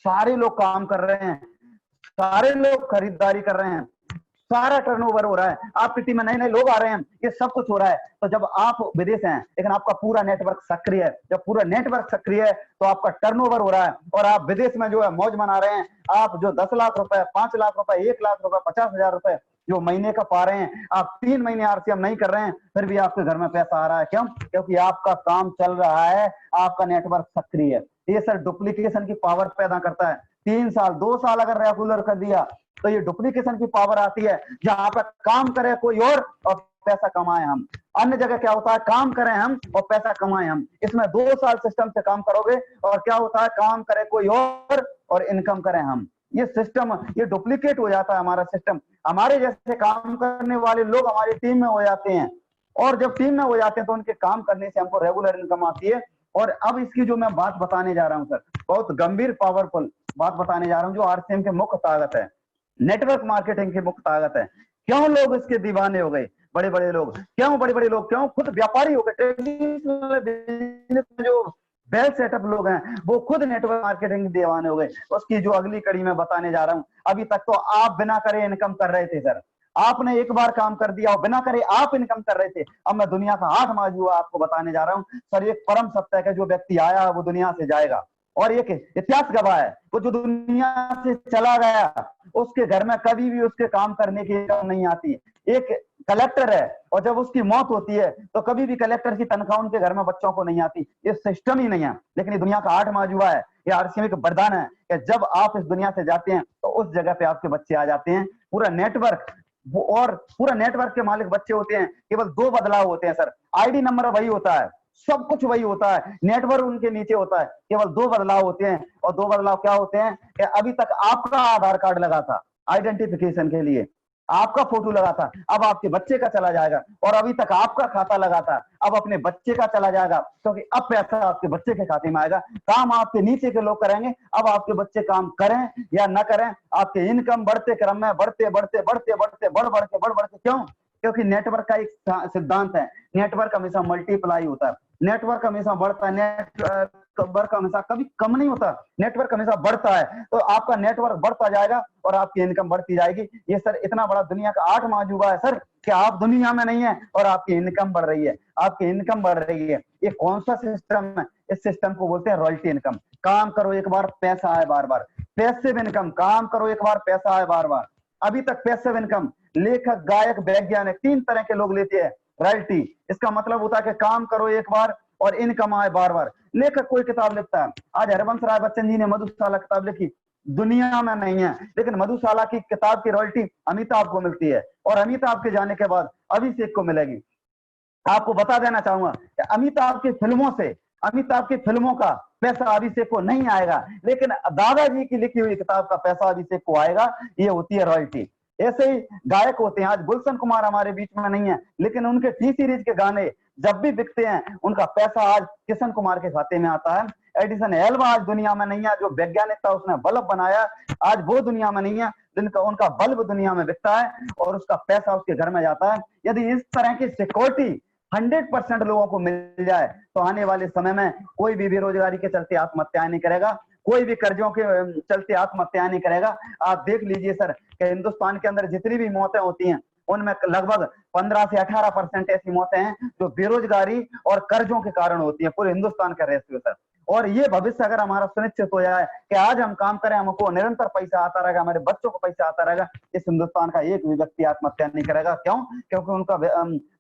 सारे लोग काम कर रहे हैं, सारे लोग खरीदारी कर रहे हैं, सारा टर्नओवर हो रहा है, आपकी टीम में नए नए लोग आ रहे हैं, ये सब कुछ हो रहा है। तो जब आप विदेश हैं लेकिन आपका पूरा नेटवर्क सक्रिय है, जब पूरा नेटवर्क सक्रिय है तो आपका टर्नओवर हो रहा है और आप विदेश में जो है मौज मना रहे हैं। आप जो 10 लाख रुपए, 5 लाख रुपए, 1 लाख रुपए, 50,000 रुपए जो महीने का पा रहे हैं, आप 3 महीने आरसीएम नहीं कर रहे हैं, फिर भी आपके घर में पैसा आ रहा है। क्यों? क्योंकि आपका काम चल रहा है, आपका नेटवर्क सक्रिय है। ये सर डुप्लीकेशन की पावर पैदा करता है। 3 साल 2 साल अगर रेगुलर कर दिया तो ये डुप्लीकेशन की पावर आती है, जहां पर काम करे कोई और पैसा कमाए हम। अन्य जगह क्या होता है, काम करें हम और पैसा कमाएं हम। इसमें 2 साल सिस्टम से काम करोगे और क्या होता है, काम करे कोई और इनकम करें हम। ये सिस्टम, ये डुप्लीकेट हो जाता है हमारा सिस्टम। हमारे जैसे काम करने वाले लोग हमारी टीम में हो जाते हैं और जब टीम में हो जाते हैं तो उनके काम करने से हमको रेगुलर इनकम आती है। और अब इसकी जो मैं बात बताने जा रहा हूं सर, बहुत गंभीर पावरफुल बात बताने जा रहा हूं, जो आरसीएम की मुख्य ताकत है, नेटवर्क मार्केटिंग की मुख्य ताकत है। क्यों लोग इसके दीवाने हो गए, बड़े बड़े लोग क्यों खुद व्यापारी हो गए। ट्रेडिशनल बिजनेस में जो वेल सेटअप लोग हैं वो खुद नेटवर्क मार्केटिंग के दीवाने हो गए। उसकी जो अगली कड़ी में बताने जा रहा हूं, अभी तक तो आप बिना करे इनकम कर रहे थे सर, आपने एक बार काम कर दिया और बिना करे आप इनकम कर रहे थे। अब मैं दुनिया का 8 माजुआ आपको बताने जा रहा हूं सर। एक परम सत्य है कि जो व्यक्ति आया वो दुनिया से जाएगा, और एक इतिहास गवाह है, वो जो दुनिया से चला गया उसके घर में कभी भी उसके काम करने की इनकम नहीं आती। एक कलेक्टर है और जब उसकी मौत होती है तो कभी भी कलेक्टर की तनख्वाह उनके घर में बच्चों को नहीं आती। ये सिस्टम ही नहीं है, लेकिन ये दुनिया का 8 माजुआ है, ये आरसीएम का वरदान है कि जब आप इस दुनिया से जाते हैं तो उस जगह पे आपके बच्चे आ जाते हैं। पूरा नेटवर्क, और पूरा नेटवर्क के मालिक बच्चे होते हैं। केवल 2 बदलाव होते हैं सर, आईडी नंबर वही होता है, सब कुछ वही होता है, नेटवर्क उनके नीचे होता है, केवल 2 बदलाव होते हैं। और 2 बदलाव क्या होते हैं कि अभी तक आपका आधार कार्ड लगा था आइडेंटिफिकेशन के लिए, आपका फोटो लगा था, अब आपके बच्चे का चला जाएगा। और अभी तक आपका खाता लगा था, अब अपने बच्चे का चला जाएगा, क्योंकि अब पैसा आपके बच्चे के खाते में आएगा। काम आपके नीचे के लोग करेंगे, अब आपके बच्चे काम करें या ना करें, आपके इनकम बढ़ते क्रम में बढ़ते बढ़ते बढ़ते बढ़ते बढ़ के क्यों? क्योंकि नेटवर्क का एक सिद्धांत है, नेटवर्क हमेशा मल्टीप्लाई होता है, नेटवर्क हमेशा बढ़ता है, नेटवर्क हमेशा कभी कम नहीं होता, नेटवर्क हमेशा बढ़ता है। तो आपका नेटवर्क बढ़ता जाएगा और आपकी इनकम बढ़ती जाएगी। ये सर इतना बड़ा दुनिया का 8 माजुबा है सर कि आप दुनिया में नहीं है और आपकी इनकम बढ़ रही है, आपकी इनकम बढ़ रही है। ये कौन सा सिस्टम है? इस सिस्टम को बोलते हैं रॉयल्टी इनकम। काम करो एक बार पैसा आए बार बार, पैसिव इनकम, काम करो एक बार पैसा आए बार बार। अभी तक पैसिव इनकम लेखक, गायक, वैज्ञानिक 3 तरह के लोग लेते हैं रॉयल्टी। इसका मतलब होता है कि काम करो एक बार और इनकम आए बार बार। लेखक कोई किताब लिखता है, आज हरिवंश राय बच्चन जी ने मधुशाला किताब लिखी, दुनिया में नहीं है, लेकिन मधुशाला की किताब की रॉयल्टी अमिताभ को मिलती है और अमिताभ के जाने के बाद अभिषेक को मिलेगी। आपको बता देना चाहूंगा कि अमिताभ की फिल्मों से, अमिताभ की फिल्मों का पैसा अभिषेक को नहीं आएगा, लेकिन दादाजी की लिखी हुई किताब का पैसा अभिषेक को आएगा। ये होती है रॉयल्टी। ऐसे ही गायक होते हैं, आज गुलशन कुमार हमारे बीच में नहीं है, लेकिन उनके टी सीरीज के गाने जब भी बिकते हैं उनका पैसा आज किशन कुमार के खाते में आता है। एडिसन एल्वा आज दुनिया में नहीं है, जो वैज्ञानिक था उसने बल्ब बनाया, आज वो दुनिया में नहीं है, जिनका उनका बल्ब दुनिया में बिकता है और उसका पैसा उसके घर में जाता है। यदि इस तरह की सिक्योरिटी 100% लोगों को मिल जाए तो आने वाले समय में कोई भी बेरोजगारी के चलते आत्महत्या नहीं करेगा, कोई भी कर्जों के चलते आत्महत्या नहीं करेगा। आप देख लीजिए सर कि हिंदुस्तान के अंदर जितनी भी मौतें होती हैं उनमें लगभग 15 से 18% ऐसी मौतें हैं जो बेरोजगारी और कर्जों के कारण होती है, पूरे हिंदुस्तान का रेशियो सर। और ये भविष्य अगर हमारा सुनिश्चित हो जाए कि आज हम काम करें, हमको निरंतर पैसा आता रहेगा, हमारे बच्चों को पैसा आता रहेगा, इस हिंदुस्तान का एक भी व्यक्ति आत्महत्या नहीं करेगा। क्यों? क्योंकि उनका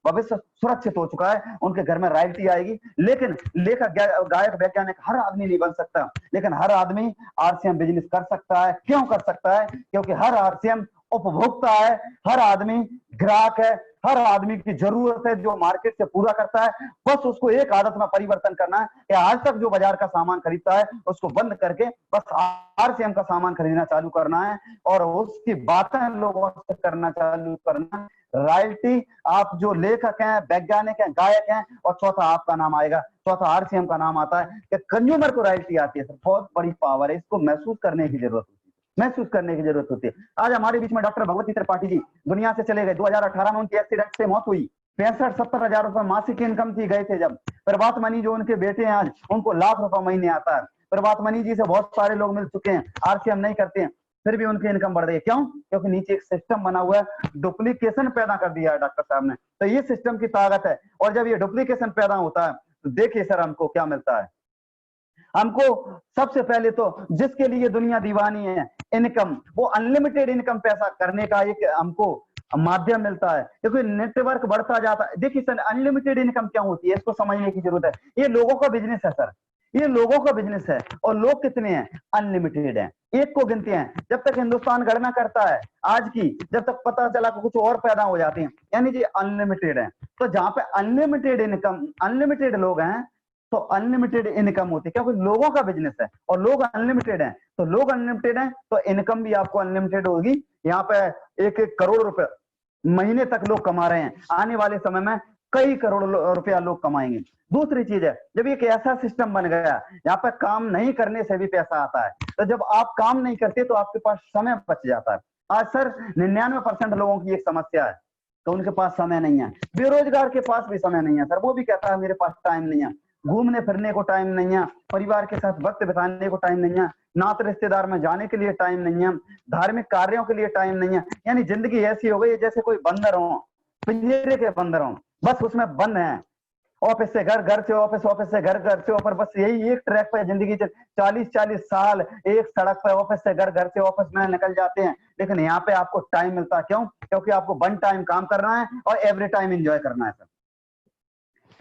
भविष्य सुरक्षित हो चुका है, उनके घर में रॉयल्टी आएगी। लेकिन लेखक, गायक, वैज्ञानिक हर आदमी नहीं बन सकता, लेकिन हर आदमी आरसीएम बिजनेस कर सकता है। क्यों कर सकता है? क्योंकि हर आरसीएम उपभोक्ता है, हर आदमी ग्राहक है, हर आदमी की जरूरत है जो मार्केट से पूरा करता है। बस उसको एक आदत में परिवर्तन करना है कि आज तक जो बाजार का सामान खरीदता है उसको बंद करके बस आरसीएम का सामान खरीदना चालू करना है और उसकी बातें लोगों से करना चालू करना है। रॉयल्टी, आप जो लेखक हैं, वैज्ञानिक हैं, गायक हैं, और चौथा आपका नाम आएगा, चौथा आरसीएम का नाम आता है कि कंज्यूमर को रॉयल्टी आती है। बहुत बड़ी पावर है, इसको महसूस करने की जरूरत होती है, महसूस करने की जरूरत होती है। आज हमारे बीच में डॉक्टर भगवती त्रिपाठी जी दुनिया से चले गए। 2018 में उनकी एक्सीडेंट से मौत हुई। 65-70 हजार रुपए मासिक इनकम थी, गए थे जब। प्रभात मनी जो उनके बेटे हैं आज, उनको लाख रुपए महीने आता है। प्रभात मनी जी से बहुत सारे लोग मिल चुके हैं, आरसीएम नहीं करते हैं, फिर भी उनकी इनकम बढ़ रही है। क्यों? क्योंकि नीचे एक सिस्टम बना हुआ है, डुप्लीकेशन पैदा कर दिया है डॉक्टर साहब ने। तो ये सिस्टम की ताकत है। और जब ये डुप्लीकेशन पैदा होता है तो देखिए सर हमको क्या मिलता है। हमको सबसे पहले तो जिसके लिए दुनिया दीवानी है, इनकम, वो अनलिमिटेड इनकम पैसा करने का एक हमको माध्यम मिलता है। देखो नेटवर्क बढ़ता जाता है। देखिए सर, अनलिमिटेड इनकम क्या होती है इसको समझने की जरूरत है। ये लोगों का बिजनेस है सर, ये लोगों का बिजनेस है। और लोग कितने हैं? अनलिमिटेड हैं, एक को गिनते हैं। जब तक हिंदुस्तान गणना करता है आज की, जब तक पता चला कि कुछ और पैदा हो जाते हैं, यानी जी अनलिमिटेड है। तो जहां पे अनलिमिटेड इनकम, अनलिमिटेड लोग हैं, तो अनलिमिटेड इनकम होती है, क्योंकि लोगों का बिजनेस है और लोग अनलिमिटेड हैं। तो लोग अनलिमिटेड हैं तो इनकम भी आपको अनलिमिटेड होगी। यहाँ पे 1-1 करोड़ रुपए महीने तक लोग कमा रहे हैं, आने वाले समय में कई करोड़ रुपया लोग कमाएंगे। दूसरी चीज है, जब एक ऐसा सिस्टम बन गया यहाँ पे काम नहीं करने से भी पैसा आता है, तो जब आप काम नहीं करते तो आपके पास समय बच जाता है। आज सर 99% लोगों की एक समस्या है तो उनके पास समय नहीं है। बेरोजगार के पास भी समय नहीं है सर, वो भी कहता है मेरे पास टाइम नहीं है, घूमने फिरने को टाइम नहीं है, परिवार के साथ वक्त बिताने को टाइम नहीं है, नात रिश्तेदार में जाने के लिए टाइम नहीं है, धार्मिक कार्यों के लिए टाइम नहीं है। यानी जिंदगी ऐसी हो गई जैसे कोई बंदर हो, पिंजरे के बंदर हो, बस उसमें बंद है। ऑफिस से घर, घर से ऑफिस, ऑफिस से घर, घर से ऑफिस, बस यही एक ट्रैक पर जिंदगी 40-40 साल एक सड़क पर, ऑफिस से घर, घर से ऑफिस में निकल जाते हैं। लेकिन यहाँ पे आपको टाइम मिलता है। क्यों? क्योंकि आपको वन टाइम काम करना है और एवरी टाइम एंजॉय करना है सर।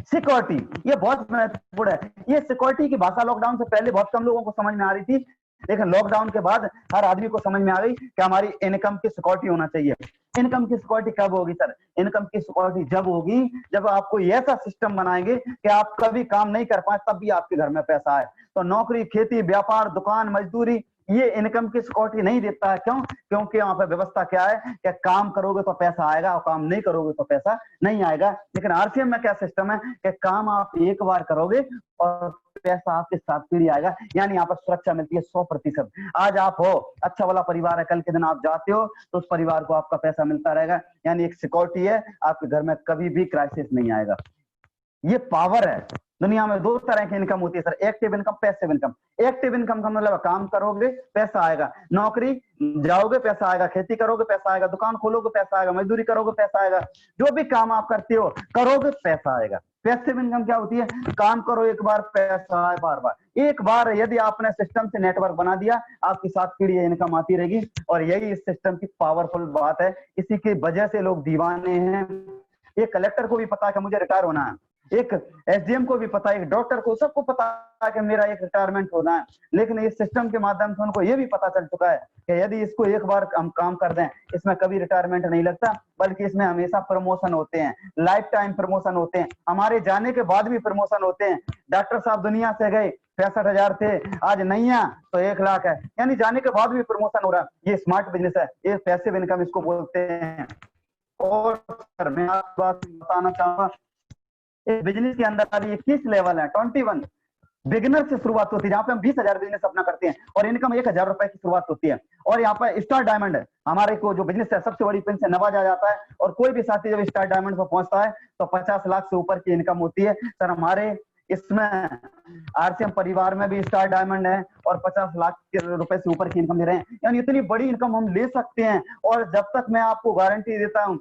सिक्योरिटी, ये बहुत महत्वपूर्ण है। ये सिक्योरिटी की भाषा लॉकडाउन से पहले बहुत कम लोगों को समझ में आ रही थी, लेकिन लॉकडाउन के बाद हर आदमी को समझ में आ गई कि हमारी इनकम की सिक्योरिटी होना चाहिए। इनकम की सिक्योरिटी कब होगी सर? इनकम की सिक्योरिटी जब होगी जब आपको ऐसा सिस्टम बनाएंगे कि आप कभी काम नहीं कर पाए तब भी आपके घर में पैसा आए। तो नौकरी, खेती, व्यापार, दुकान, मजदूरी, ये इनकम की सिक्योरिटी नहीं देता है। क्यों? क्योंकि यहाँ पे व्यवस्था क्या है कि काम करोगे तो पैसा आएगा और काम नहीं करोगे तो पैसा नहीं आएगा। लेकिन आरसीएम में क्या सिस्टम है कि काम आप एक बार करोगे और पैसा आपके साथ पीढ़ी आएगा। यानी यहाँ पर सुरक्षा मिलती है 100%। आज आप हो, अच्छा वाला परिवार है, कल के दिन आप जाते हो तो उस परिवार को आपका पैसा मिलता रहेगा। यानी एक सिक्योरिटी है, आपके घर में कभी भी क्राइसिस नहीं आएगा। ये पावर है। दुनिया में 2 तरह की इनकम होती है sir, active income, passive income. Active income का मतलब काम करोगे पैसा आएगा, नौकरी जाओगे पैसा आएगा, खेती करोगे पैसा आएगा, दुकान खोलोगे पैसा आएगा, मजदूरी करोगे पैसा आएगा, जो भी काम आप करते हो करोगे पैसा आएगा। पैसिव इनकम क्या होती है? काम करो एक बार, पैसा आए बार बार। एक बार यदि आपने सिस्टम से नेटवर्क बना दिया, आपकी 7 पीढ़ी इनकम आती रहेगी। और यही इस सिस्टम की पावरफुल बात है, इसी की वजह से लोग दीवाने हैं। एक कलेक्टर को भी पता है कि मुझे रिटायर होना है, एक एसडीएम को भी पता है, एक डॉक्टर को, सबको पता है कि मेरा एक रिटायरमेंट होना है। लेकिन इस सिस्टम के माध्यम से उनको ये भी पता चल चुका है कि यदि इसको एक बार हम काम कर दें, इसमें कभी रिटायरमेंट नहीं लगता, बल्कि इसमें हमेशा प्रमोशन होते हैं, लाइफ टाइम प्रमोशन होते हैं, हमारे जाने के बाद भी प्रमोशन होते हैं। डॉक्टर साहब दुनिया से गए, 65,000 थे, आज नहीं है तो 1 लाख है, यानी जाने के बाद भी प्रमोशन हो रहा है। ये स्मार्ट बिजनेस है, ये पैसिव इनकम इसको बोलते हैं। और सर मैं आपको बात बताना चाहूंगा, इस बिजनेस के अंदर अभी 21 लेवल है, 21 बिगिनर से शुरुआत होती है, जहाँ पे हम 20,000 बिजनेस अपना करते हैं और इनकम 1,000 रुपए की शुरुआत होती है। और यहाँ पे स्टार डायमंड है हमारे को जो बिजनेस है, सबसे बड़ी पिन से नवाजा जाता है। और कोई भी साथी जब स्टार डायमंड पर पहुंचता है तो 50 लाख से ऊपर की इनकम होती है। सर हमारे इसमें आरसीएम परिवार में भी स्टार डायमंड है और 50 लाख रुपए से ऊपर की इनकम दे रहे हैं। यानी इतनी बड़ी इनकम हम ले सकते हैं। और जब तक मैं आपको गारंटी देता हूँ,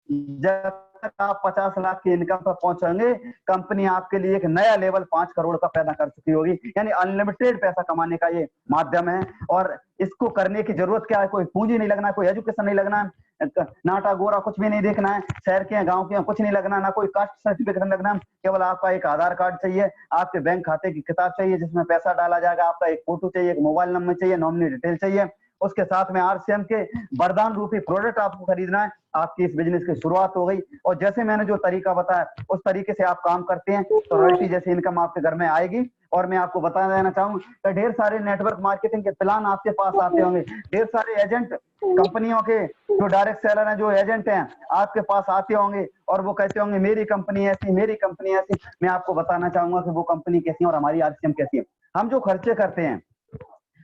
जब तक आप 50 लाख की इनकम पर पहुंचेंगे, कंपनी आपके लिए एक नया लेवल 5 करोड़ का पैदा कर चुकी होगी। यानी अनलिमिटेड पैसा कमाने का ये माध्यम है। और इसको करने की जरूरत क्या है, कोई पूंजी नहीं लगना, कोई एजुकेशन नहीं लगना, नाटा गोरा कुछ भी नहीं देखना है, शहर के गांव के कुछ नहीं लगना, ना कोई कास्ट सर्टिफिकेट लगना, केवल आपका एक आधार कार्ड चाहिए, आपके बैंक खाते की किताब चाहिए जिसमें पैसा डाला जाएगा, आपका एक फोटो चाहिए, एक मोबाइल नंबर चाहिए, नॉमिनी डिटेल चाहिए, उसके साथ में आरसीएम के वरदान रूपी प्रोडक्ट आपको खरीदना है, आपकी इस बिजनेस की शुरुआत हो गई। और जैसे मैंने जो तरीका बताया उस तरीके से आप काम करते हैं तो रॉयल्टी जैसी इनकम आपके घर में आएगी। और मैं आपको बता देना चाहूंगा, ढेर सारे नेटवर्क मार्केटिंग के प्लान आपके पास आते होंगे, ढेर सारे एजेंट कंपनियों के जो डायरेक्ट सेलर हैं, जो एजेंट हैं, आपके पास आते होंगे और वो कहते होंगे मेरी कंपनी ऐसी, मेरी कंपनी ऐसी। मैं आपको बताना चाहूंगा कि वो कंपनी कैसी है और हमारी आरसीएम कैसी है। हम जो खर्चे करते हैं,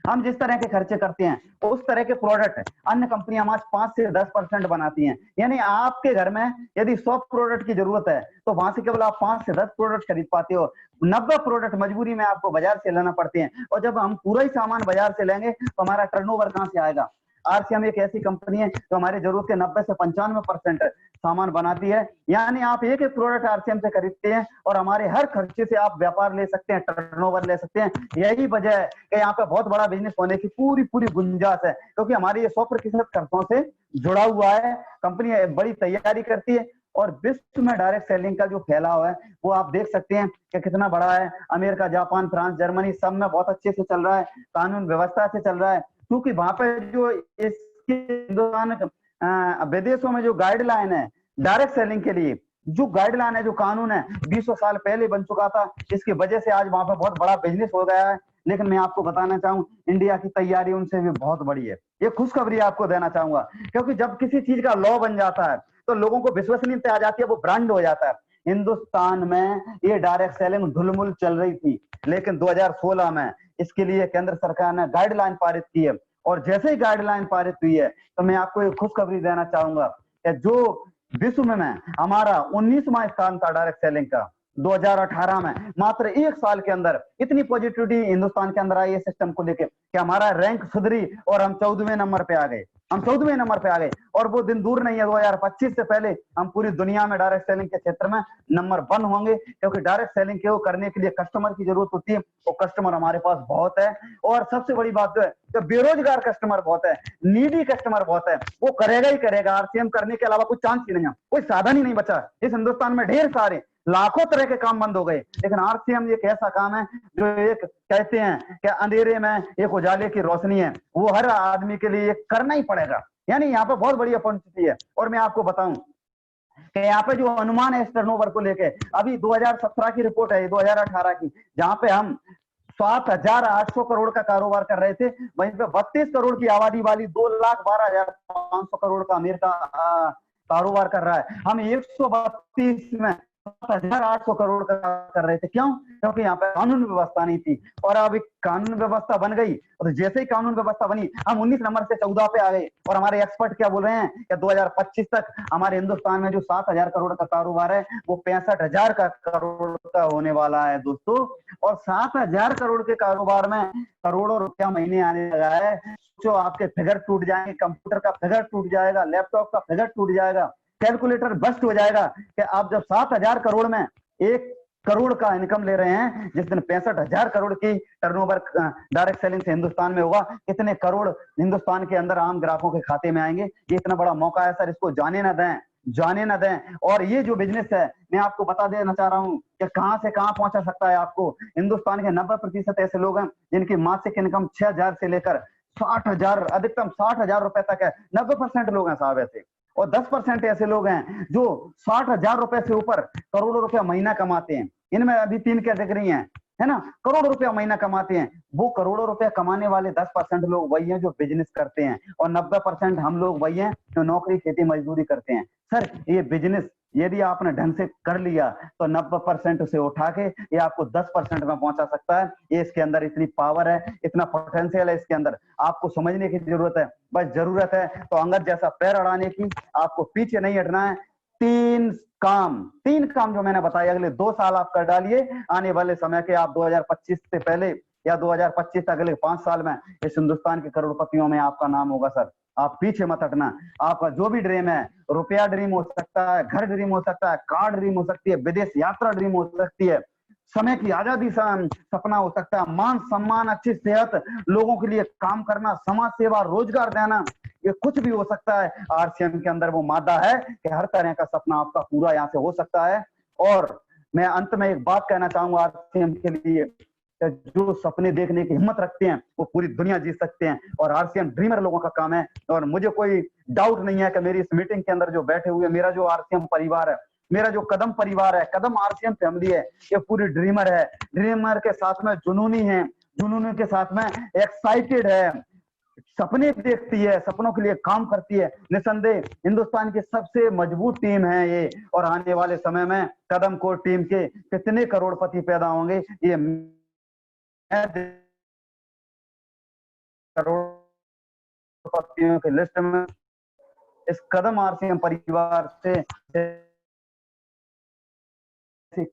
हम जिस तरह के खर्चे करते हैं उस तरह के प्रोडक्ट अन्य कंपनियां 5 से 10% बनाती हैं। यानी आपके घर में यदि 100 प्रोडक्ट की जरूरत है तो वहां से केवल आप 5 से 10 प्रोडक्ट खरीद पाते हो, 90 प्रोडक्ट मजबूरी में आपको बाजार से लेना पड़ते हैं। और जब हम पूरा ही सामान बाजार से लेंगे तो हमारा टर्नओवर कहां से आएगा। आरसीएम एक ऐसी कंपनी है जो हमारी जरूरत के 90 से 95% सामान बनाती है। यानी आप एक एक प्रोडक्ट आरसीएम से खरीदते हैं और हमारे हर खर्चे से आप व्यापार ले सकते हैं, टर्नओवर ले सकते हैं। यही वजह है कि यहाँ पे बहुत बड़ा बिजनेस होने की पूरी पूरी गुंजाइश है, क्योंकि हमारी ये 100% खर्चों से जुड़ा हुआ है। कंपनी बड़ी तैयारी करती है और विश्व में डायरेक्ट सेलिंग का जो फैलाव है वो आप देख सकते हैं कि कितना बड़ा है। अमेरिका, जापान, फ्रांस, जर्मनी सब में बहुत अच्छे से चल रहा है, कानून व्यवस्था से चल रहा है, क्योंकि वहां पे जो इसके हिंदुस्तान विदेशों में जो गाइडलाइन है डायरेक्ट सेलिंग के लिए, जो गाइडलाइन है, जो कानून है 200 साल पहले बन चुका था, इसकी वजह से आज वहां पर बहुत बड़ा बिजनेस हो गया है। लेकिन मैं आपको बताना चाहूँ इंडिया की तैयारी उनसे भी बहुत बड़ी है। ये खुशखबरी आपको देना चाहूंगा, क्योंकि जब किसी चीज का लॉ बन जाता है तो लोगों को विश्वसनीयता आ जाती है, वो ब्रांड हो जाता है। हिंदुस्तान में ये डायरेक्ट सेलिंग ढुलमुल चल रही थी, लेकिन 2016 में इसके लिए केंद्र सरकार ने गाइडलाइन पारित की है। और जैसे ही गाइडलाइन पारित हुई है तो मैं आपको एक खुशखबरी देना चाहूंगा कि जो विश्व में हमारा 19वां स्थान था डायरेक्ट सेलिंग का 2018 में, मात्र 1 साल के अंदर इतनी पॉजिटिविटी हिंदुस्तान के अंदर आई है सिस्टम को लेकर कि हमारा रैंक सुधरी और हम 14वें नंबर पे आ गए। हम 14वें नंबर पे आ गए और वो दिन दूर नहीं है, 2025 से पहले हम पूरी दुनिया में डायरेक्ट सेलिंग के क्षेत्र में नंबर 1 होंगे, क्योंकि डायरेक्ट सेलिंग को करने के लिए कस्टमर की जरूरत होती है। वो कस्टमर हमारे पास बहुत है। और सबसे बड़ी बात जो है कि बेरोजगार कस्टमर बहुत है, नीडी कस्टमर बहुत है, वो करेगा ही करेगा। आरसीएम करने के अलावा कुछ चांस ही नहीं है, कोई साधन ही नहीं बचा। इस हिंदुस्तान में ढेर सारे लाखों तरह के काम बंद हो गए, लेकिन आरसीएम एक ऐसा काम है जो एक कहते हैं कि अंधेरे में एक उजाले की रोशनी है, वो हर आदमी के लिए करना ही पड़ेगा। यानी यहाँ पे बहुत बड़ी अपॉर्चुनिटी है। और मैं आपको बताऊं कि यहाँ पे जो अनुमान है इस टर्नओवर को लेके, अभी 2017 की रिपोर्ट है, 2018 की, जहां पे हम 7,800 करोड़ का कारोबार कर रहे थे, वहीं पे 32 करोड़ की आबादी वाली 2,12,500 करोड़ का अमेरिका कारोबार कर रहा है। हम 132 में 7,800 करोड़ का कर रहे थे। क्यों? क्योंकि यहाँ पे कानून व्यवस्था नहीं थी। और अब कानून व्यवस्था बन गई, और जैसे ही कानून व्यवस्था बनी हम 19 नंबर से 14 पे आ गए। और हमारे एक्सपर्ट क्या बोल रहे हैं कि 2025 तक हमारे हिंदुस्तान में जो 7,000 करोड़ का कारोबार है वो 65,000 करोड़ का होने वाला है दोस्तों। और 7,000 करोड़ के कारोबार में करोड़ों रुपया महीने आने लगा है। जो आपके फिगर टूट जाएंगे, कंप्यूटर का फिगर टूट जाएगा, लैपटॉप का फिगर टूट जाएगा, कैलकुलेटर बस्ट हो जाएगा कि आप जब 7,000 करोड़ में 1 करोड़ का इनकम ले रहे हैं, जिस दिन 65,000 करोड़ की टर्नओवर डायरेक्ट सेलिंग से हिंदुस्तान में होगा, कितने करोड़ हिंदुस्तान के अंदर आम ग्राहकों के खाते में आएंगे। ये इतना बड़ा मौका है सर, इसको जाने ना दें, जाने ना दें। और ये जो बिजनेस है मैं आपको बता देना चाह रहा हूँ कि कहां से कहां पहुंचा सकता है आपको। हिंदुस्तान के 90% ऐसे लोग हैं जिनकी मासिक इनकम 6,000 से लेकर 60,000, अधिकतम 60,000 रुपए तक है। 90% लोग हैं साहब ऐसे। और 10% ऐसे लोग हैं जो 60,000 रुपए से ऊपर करोड़ों रुपया महीना कमाते हैं। इनमें अभी 3 कैटेगरी हैं, है ना, करोड़ों रुपया महीना कमाते हैं। वो करोड़ों रुपया कमाने वाले 10% लोग वही हैं जो बिजनेस करते हैं, और 90% हम लोग वही हैं जो नौकरी, खेती, मजदूरी करते हैं। सर ये बिजनेस यदि आपने ढंग से कर लिया तो 90% से उठा के ये आपको 10% में पहुंचा सकता है। ये इसके अंदर इतनी पावर है, इतना पोटेंशियल है इसके अंदर, आपको समझने की जरूरत है। बस जरूरत है तो अंगद जैसा पैर अड़ाने की, आपको पीछे नहीं हटना है। 3 काम जो मैंने बताया अगले 2 साल आप कर डालिए, आने वाले समय के आप 2025 से पहले या 2025 तक अगले 5 साल में इस हिंदुस्तान के करोड़पतियों में आपका नाम होगा सर। आप पीछे मत हटना। आपका जो भी ड्रीम है, रुपया ड्रीम हो सकता है, घर ड्रीम हो सकता है, कार ड्रीम हो सकती है, विदेश यात्रा ड्रीम हो सकती है, समय की आजादी सपना हो सकता है, मान सम्मान, अच्छी सेहत, लोगों के लिए काम करना, समाज सेवा, रोजगार देना, ये कुछ भी हो सकता है। आरसीएम के अंदर वो मादा है कि हर तरह का सपना आपका पूरा यहाँ से हो सकता है। और मैं अंत में एक बात कहना चाहूंगा आरसीएम के लिए, जो सपने देखने की हिम्मत रखते हैं वो पूरी दुनिया जीत सकते हैं, और आरसीएम ड्रीमर लोगों का काम है। और मुझे कोई डाउट नहीं है कि मेरी इस मीटिंग के अंदर जो बैठे हुए मेरा जो आरसीएम परिवार है, मेरा जो कदम परिवार है, कदम आरसीएम फैमिली है, ये पूरी ड्रीमर है। ड्रीमर के साथ में जुनूनी है, जुनूनी के साथ में एक्साइटेड है, सपने देखती है, सपनों के लिए काम करती है। निसंदेह हिंदुस्तान की सबसे मजबूत टीम है ये, और आने वाले समय में कदम कोर टीम के कितने करोड़पति पैदा होंगे ये करोड़पतियों की लिस्ट में इस कदम आरसीएम परिवार से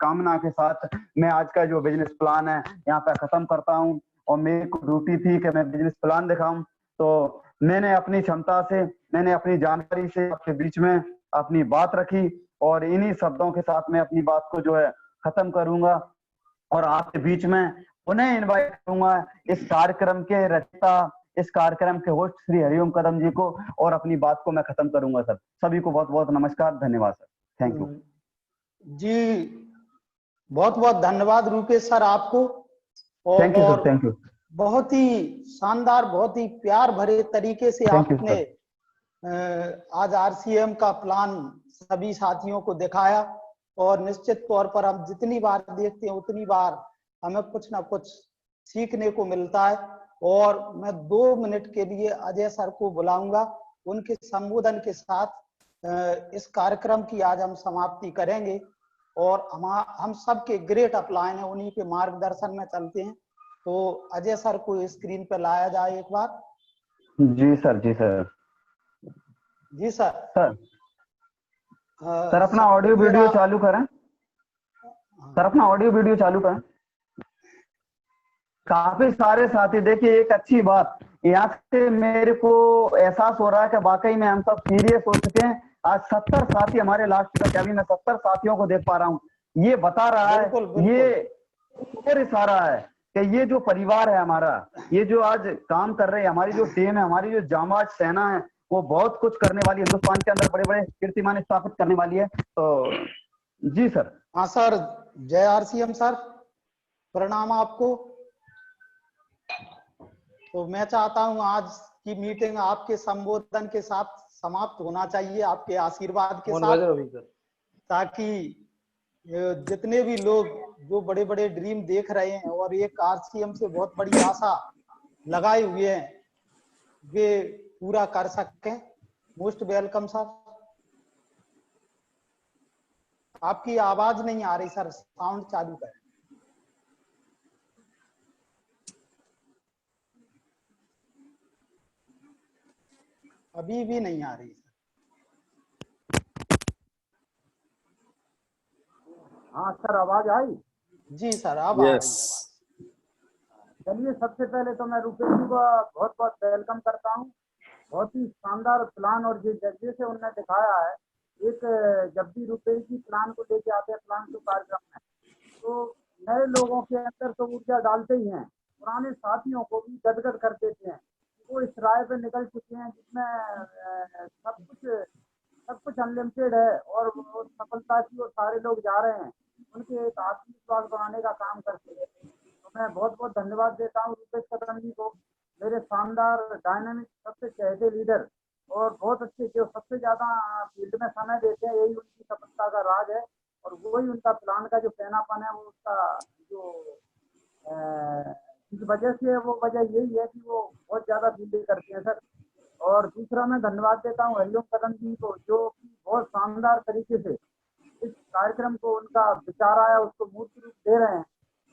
कामना के साथ मैं आज का जो बिजनेस प्लान है यहाँ पे खत्म करता हूँ। और मेरी ड्यूटी थी कि मैं बिजनेस प्लान दिखाऊं, तो मैंने अपनी क्षमता से, मैंने अपनी जानकारी से आपके बीच में अपनी बात रखी, और इन्हीं शब्दों के साथ मैं अपनी बात को जो है खत्म करूंगा, और आपके बीच में पुनः इनवाइट करूंगा इस कार्यक्रम के रचयिता, इस कार्यक्रम के होस्ट श्री हरिओम कदम जी को, और अपनी बात को मैं खत्म करूंगा सर। सभी को बहुत बहुत नमस्कार, धन्यवाद सर, थैंक यू जी। बहुत बहुत धन्यवाद रूपेश सर आपको। थैंक यू और सर, थैंक यू, बहुत ही शानदार, बहुत ही प्यार भरे तरीके से थैंक यू आपने सर। आज आरसीएम का प्लान सभी साथियों को दिखाया। और निश्चित तौर पर हम जितनी बार देखते हैं उतनी बार हमें कुछ ना कुछ सीखने को मिलता है। और मैं 2 मिनट के लिए अजय सर को बुलाऊंगा, उनके संबोधन के साथ इस कार्यक्रम की आज हम समाप्ति करेंगे। और हम सबके ग्रेट अपलाइन है, उन्हीं के मार्गदर्शन में चलते हैं। तो अजय सर को स्क्रीन पर लाया जाए एक बार। जी सर, जी सर, जी सर। सर सर अपना ऑडियो वीडियो चालू करें, सर अपना ऑडियो वीडियो चालू करें। काफी सारे साथी, देखिए एक अच्छी बात यहाँ से मेरे को एहसास हो रहा है कि वाकई में हम सब सीरियस हो चुके हैं। आज 70 साथी हमारे लास्ट तक, अभी मैं 70 साथियों को देख पा रहा हूँ। ये बता रहा है, बिल्कुल, बिल्कुल। ये और इशारा है कि ये जो परिवार है हमारा, ये जो आज काम कर रहे हैं, हमारी जो टीम है, हमारी जो जांबाज सेना है, वो बहुत कुछ करने वाली है, हिंदुस्तान के अंदर बड़े बड़े कीर्तिमान स्थापित करने वाली है। तो जी सर। हाँ सर, जय आरसीएम सर, प्रणाम आपको। तो मैं चाहता हूं आज की मीटिंग आपके संबोधन के साथ समाप्त होना चाहिए, आपके आशीर्वाद के साथ, ताकि जितने भी लोग जो बड़े बड़े ड्रीम देख रहे हैं और एक आरसीएम से बहुत बड़ी आशा लगाए हुए हैं, वे पूरा कर सकें। Most welcome sir. आपकी आवाज नहीं आ रही सर, साउंड चालू करें। अभी भी नहीं आ रही सर। हाँ सर, आवाज आई? जी सर, अब आ रही है आवाज। चलिए, सबसे पहले तो मैं रूपेश जी को बहुत बहुत वेलकम करता हूँ। बहुत ही शानदार प्लान, और जिस जरिए से उन्होंने दिखाया है, एक जब भी रूपेश जी प्लान को लेके आते हैं, प्लान के कार्यक्रम में, तो नए लोगों के अंदर तो ऊर्जा डालते ही हैं, पुराने साथियों को भी गदगद कर देते हैं। वो इस राय पे निकल चुके हैं जिसमें सब कुछ अनलिमिटेड है, और वो सफलता की ओर सारे लोग जा रहे हैं, उनके एक आत्मविश्वास बढ़ाने का काम करते हैं। तो मैं बहुत बहुत धन्यवाद देता हूँ रूपेश कदम जी को, मेरे शानदार डायनामिक सबसे चहेते लीडर, और बहुत अच्छे, जो सबसे ज्यादा फील्ड में समय देते हैं, यही उनकी सफलता का राज है। और वही उनका प्लान का जो पैनापन है, वो उसका जो जिस वजह से है, वो वजह यही है कि वो बहुत ज्यादा फील्ड करते हैं सर। और दूसरा मैं धन्यवाद देता हूँ हरिओम कदम जी को, जो कि बहुत शानदार तरीके से इस कार्यक्रम को, उनका विचार आया उसको मूर्त रूप दे रहे हैं।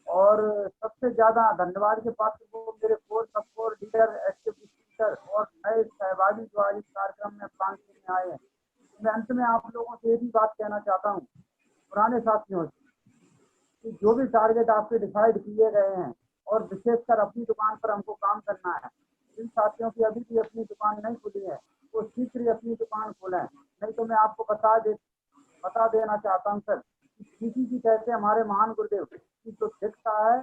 और सबसे ज्यादा धन्यवाद के पात्र वो मेरे core support leader, active speaker और नए सहभागी जो आज इस कार्यक्रम में प्लान में आए हैं। मैं अंत में आप लोगों से एक ही बात कहना चाहता हूँ, पुराने साथियों से, कि जो भी टारगेट आपके डिसाइड किए गए हैं, और विशेषकर अपनी दुकान पर हमको काम करना है, जिन साथियों की अभी भी अपनी दुकान नहीं खुली है वो शीघ्र ही अपनी दुकान खोलें। नहीं तो मैं आपको बता देना चाहता हूँ सर, किसी की कहते हैं हमारे महान गुरुदेव कि जो दिखता है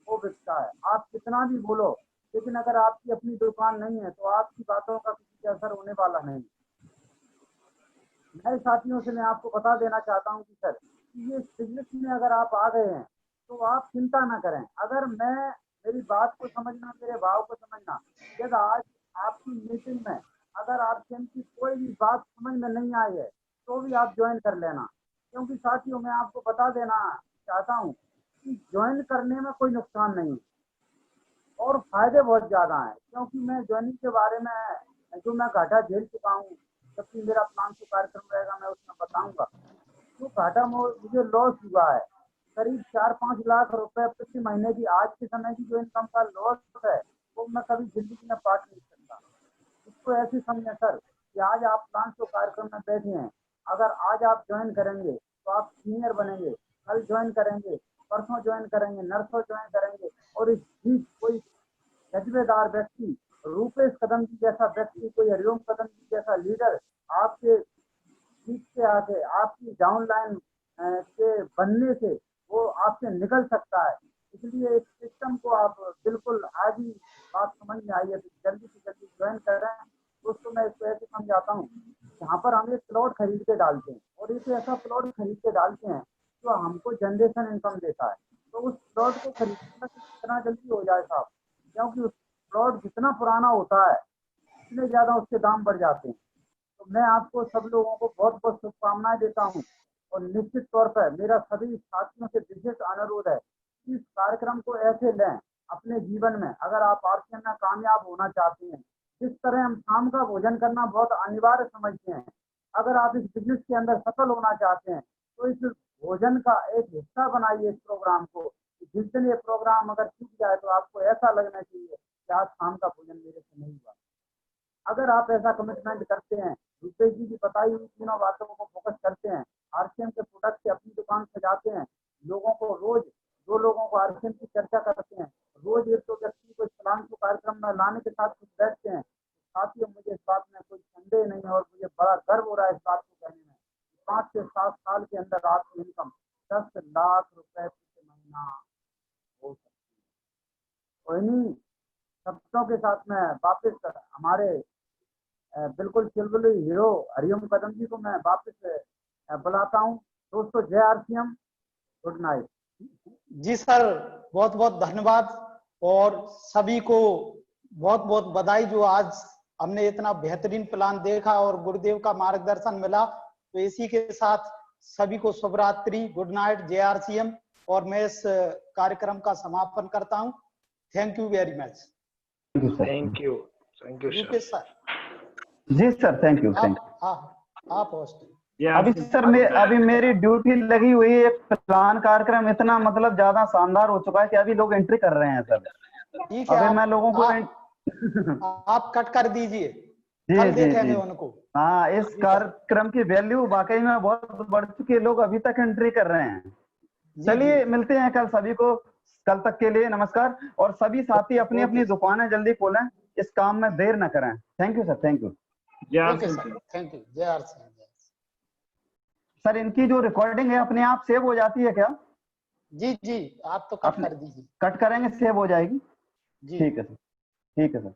वो बिकता है। आप कितना भी बोलो, लेकिन अगर आपकी अपनी दुकान नहीं है तो आपकी बातों का किसी पे असर होने वाला नहीं। नए साथियों से मैं आपको बता देना चाहता हूँ कि सर ये बिजनेस में अगर आप आ गए हैं तो आप चिंता ना करें। अगर मेरी बात को समझना, मेरे भाव को समझना, यदि आज आपकी मीटिंग में अगर आपसे की कोई भी बात समझ में नहीं आई है तो भी आप ज्वाइन कर लेना। क्योंकि साथियों मैं आपको बता देना चाहता हूँ कि ज्वाइन करने में कोई नुकसान नहीं है और फायदे बहुत ज्यादा हैं। क्योंकि मैं ज्वाइनिंग के बारे में जो मैं घाटा झेल चुका हूँ, जबकि मेरा प्लान से कार्यक्रम रहेगा मैं उसमें बताऊंगा। जो घाटा मुझे लॉस हुआ है करीब 4-5 लाख रुपए प्रति महीने की, आज के समय की जो इनकम का लॉस है वो मैं कभी जिंदगी में पाट नहीं सकता। इसको ऐसे समझे सर कि आज आप प्लान शो कार्यक्रम में बैठे हैं, अगर आज आप ज्वाइन करेंगे तो आप सीनियर बनेंगे, कल ज्वाइन करेंगे, परसों ज्वाइन करेंगे, नरसों ज्वाइन करेंगे, और इस बीच कोई जज्बेदार व्यक्ति, रूपेश कदम जी जैसा व्यक्ति, कोई हरिओम कदम जी जैसा लीडर आपके बीच से आके आपकी डाउनलाइन के बनने से वो आपसे निकल सकता है। इसलिए इस सिस्टम को आप बिल्कुल आज ही बात समझ में आई है तो जल्दी से जल्दी ज्वाइन कर रहे हैं। दोस्तों मैं इसको ऐसे समझाता हूँ, यहाँ पर हम एक प्लॉट खरीद के डालते हैं और एक ऐसा प्लॉट खरीद के डालते हैं जो हमको जनरेशन इनकम देता है। तो उस प्लॉट को खरीदना कितना जल्दी हो जाए साहब, क्योंकि उस प्लॉट जितना पुराना होता है उतने ज्यादा उसके दाम बढ़ जाते हैं। तो मैं आपको सब लोगों को बहुत बहुत शुभकामनाएं देता हूँ और निश्चित तौर पर मेरा सभी साथियों से विशेष अनुरोध है कि इस कार्यक्रम को ऐसे लें अपने जीवन में। अगर आप आरसीएम में कामयाब होना चाहते हैं, जिस तरह हम शाम का भोजन करना बहुत अनिवार्य समझते हैं, अगर आप इस बिजनेस के अंदर सफल होना चाहते हैं तो इस भोजन का एक हिस्सा बनाइए इस प्रोग्राम को। जिस दिन ये प्रोग्राम अगर छूट जाए तो आपको ऐसा लगना चाहिए कि आज शाम का भोजन मेरे से नहीं हुआ। अगर आप ऐसा कमिटमेंट करते हैं, रुपेश जी की बताई हुई तीनों बातों को फोकस करते हैं, आरसीएम के प्रोडक्ट से अपनी दुकान सजाते हैं, लोगों को रोज 2 लोगों को आरसीएम की चर्चा करते हैं, रोज 1-2 व्यक्ति को प्लान को कार्यक्रम में लाने के साथ कुछ बैठते हैं, साथियों मुझे इस बात में कोई संदेह नहीं है और मुझे बड़ा गर्व हो रहा है इस बात को कहने में। 5 से 7 साल के अंदर आपकी इनकम 10 लाख रुपए प्रति महीना हो सकती है। और इन्हीं शब्दों के साथ में वापस हमारे बिल्कुल चुलबुली हीरो हरिओम कदम जी को मैं वापस बुलाता हूँ। दोस्तों जय आरसीएम, गुड नाइट। जी सर, बहुत बहुत धन्यवाद और सभी को बहुत बहुत बधाई जो आज हमने इतना बेहतरीन प्लान देखा और गुरुदेव का मार्गदर्शन मिला। तो इसी के साथ सभी को शुभ रात्रि, गुड नाइट, जय आरसीएम, और मैं इस कार्यक्रम का समापन करता हूँ। Thank you very much. Thank you Rupesh sir. जी सर, थैंक यू। आप होस्ट। अभी सर अभी मेरी ड्यूटी लगी हुई है। प्लान कार्यक्रम इतना मतलब ज्यादा शानदार हो चुका है कि अभी लोग एंट्री कर रहे हैं सर। ठीक है, अभी मैं लोगों को आप कट कर दीजिए, जी देखेंगे उनको। हाँ, इस कार्यक्रम की वैल्यू वाकई में बहुत बढ़ चुकी है, लोग अभी तक एंट्री कर रहे हैं। चलिए मिलते हैं कल, सभी को कल तक के लिए नमस्कार। और सभी साथी अपनी अपनी दुकानें जल्दी खोलें, इस काम में देर न करें। Thank you sir, thank you. Thank you, जय आरसीएम। सर इनकी जो रिकॉर्डिंग है अपने आप सेव हो जाती है क्या? जी आप तो कट कर दीजिए। कट करेंगे, सेव हो जाएगी। ठीक है सर, ठीक है सर।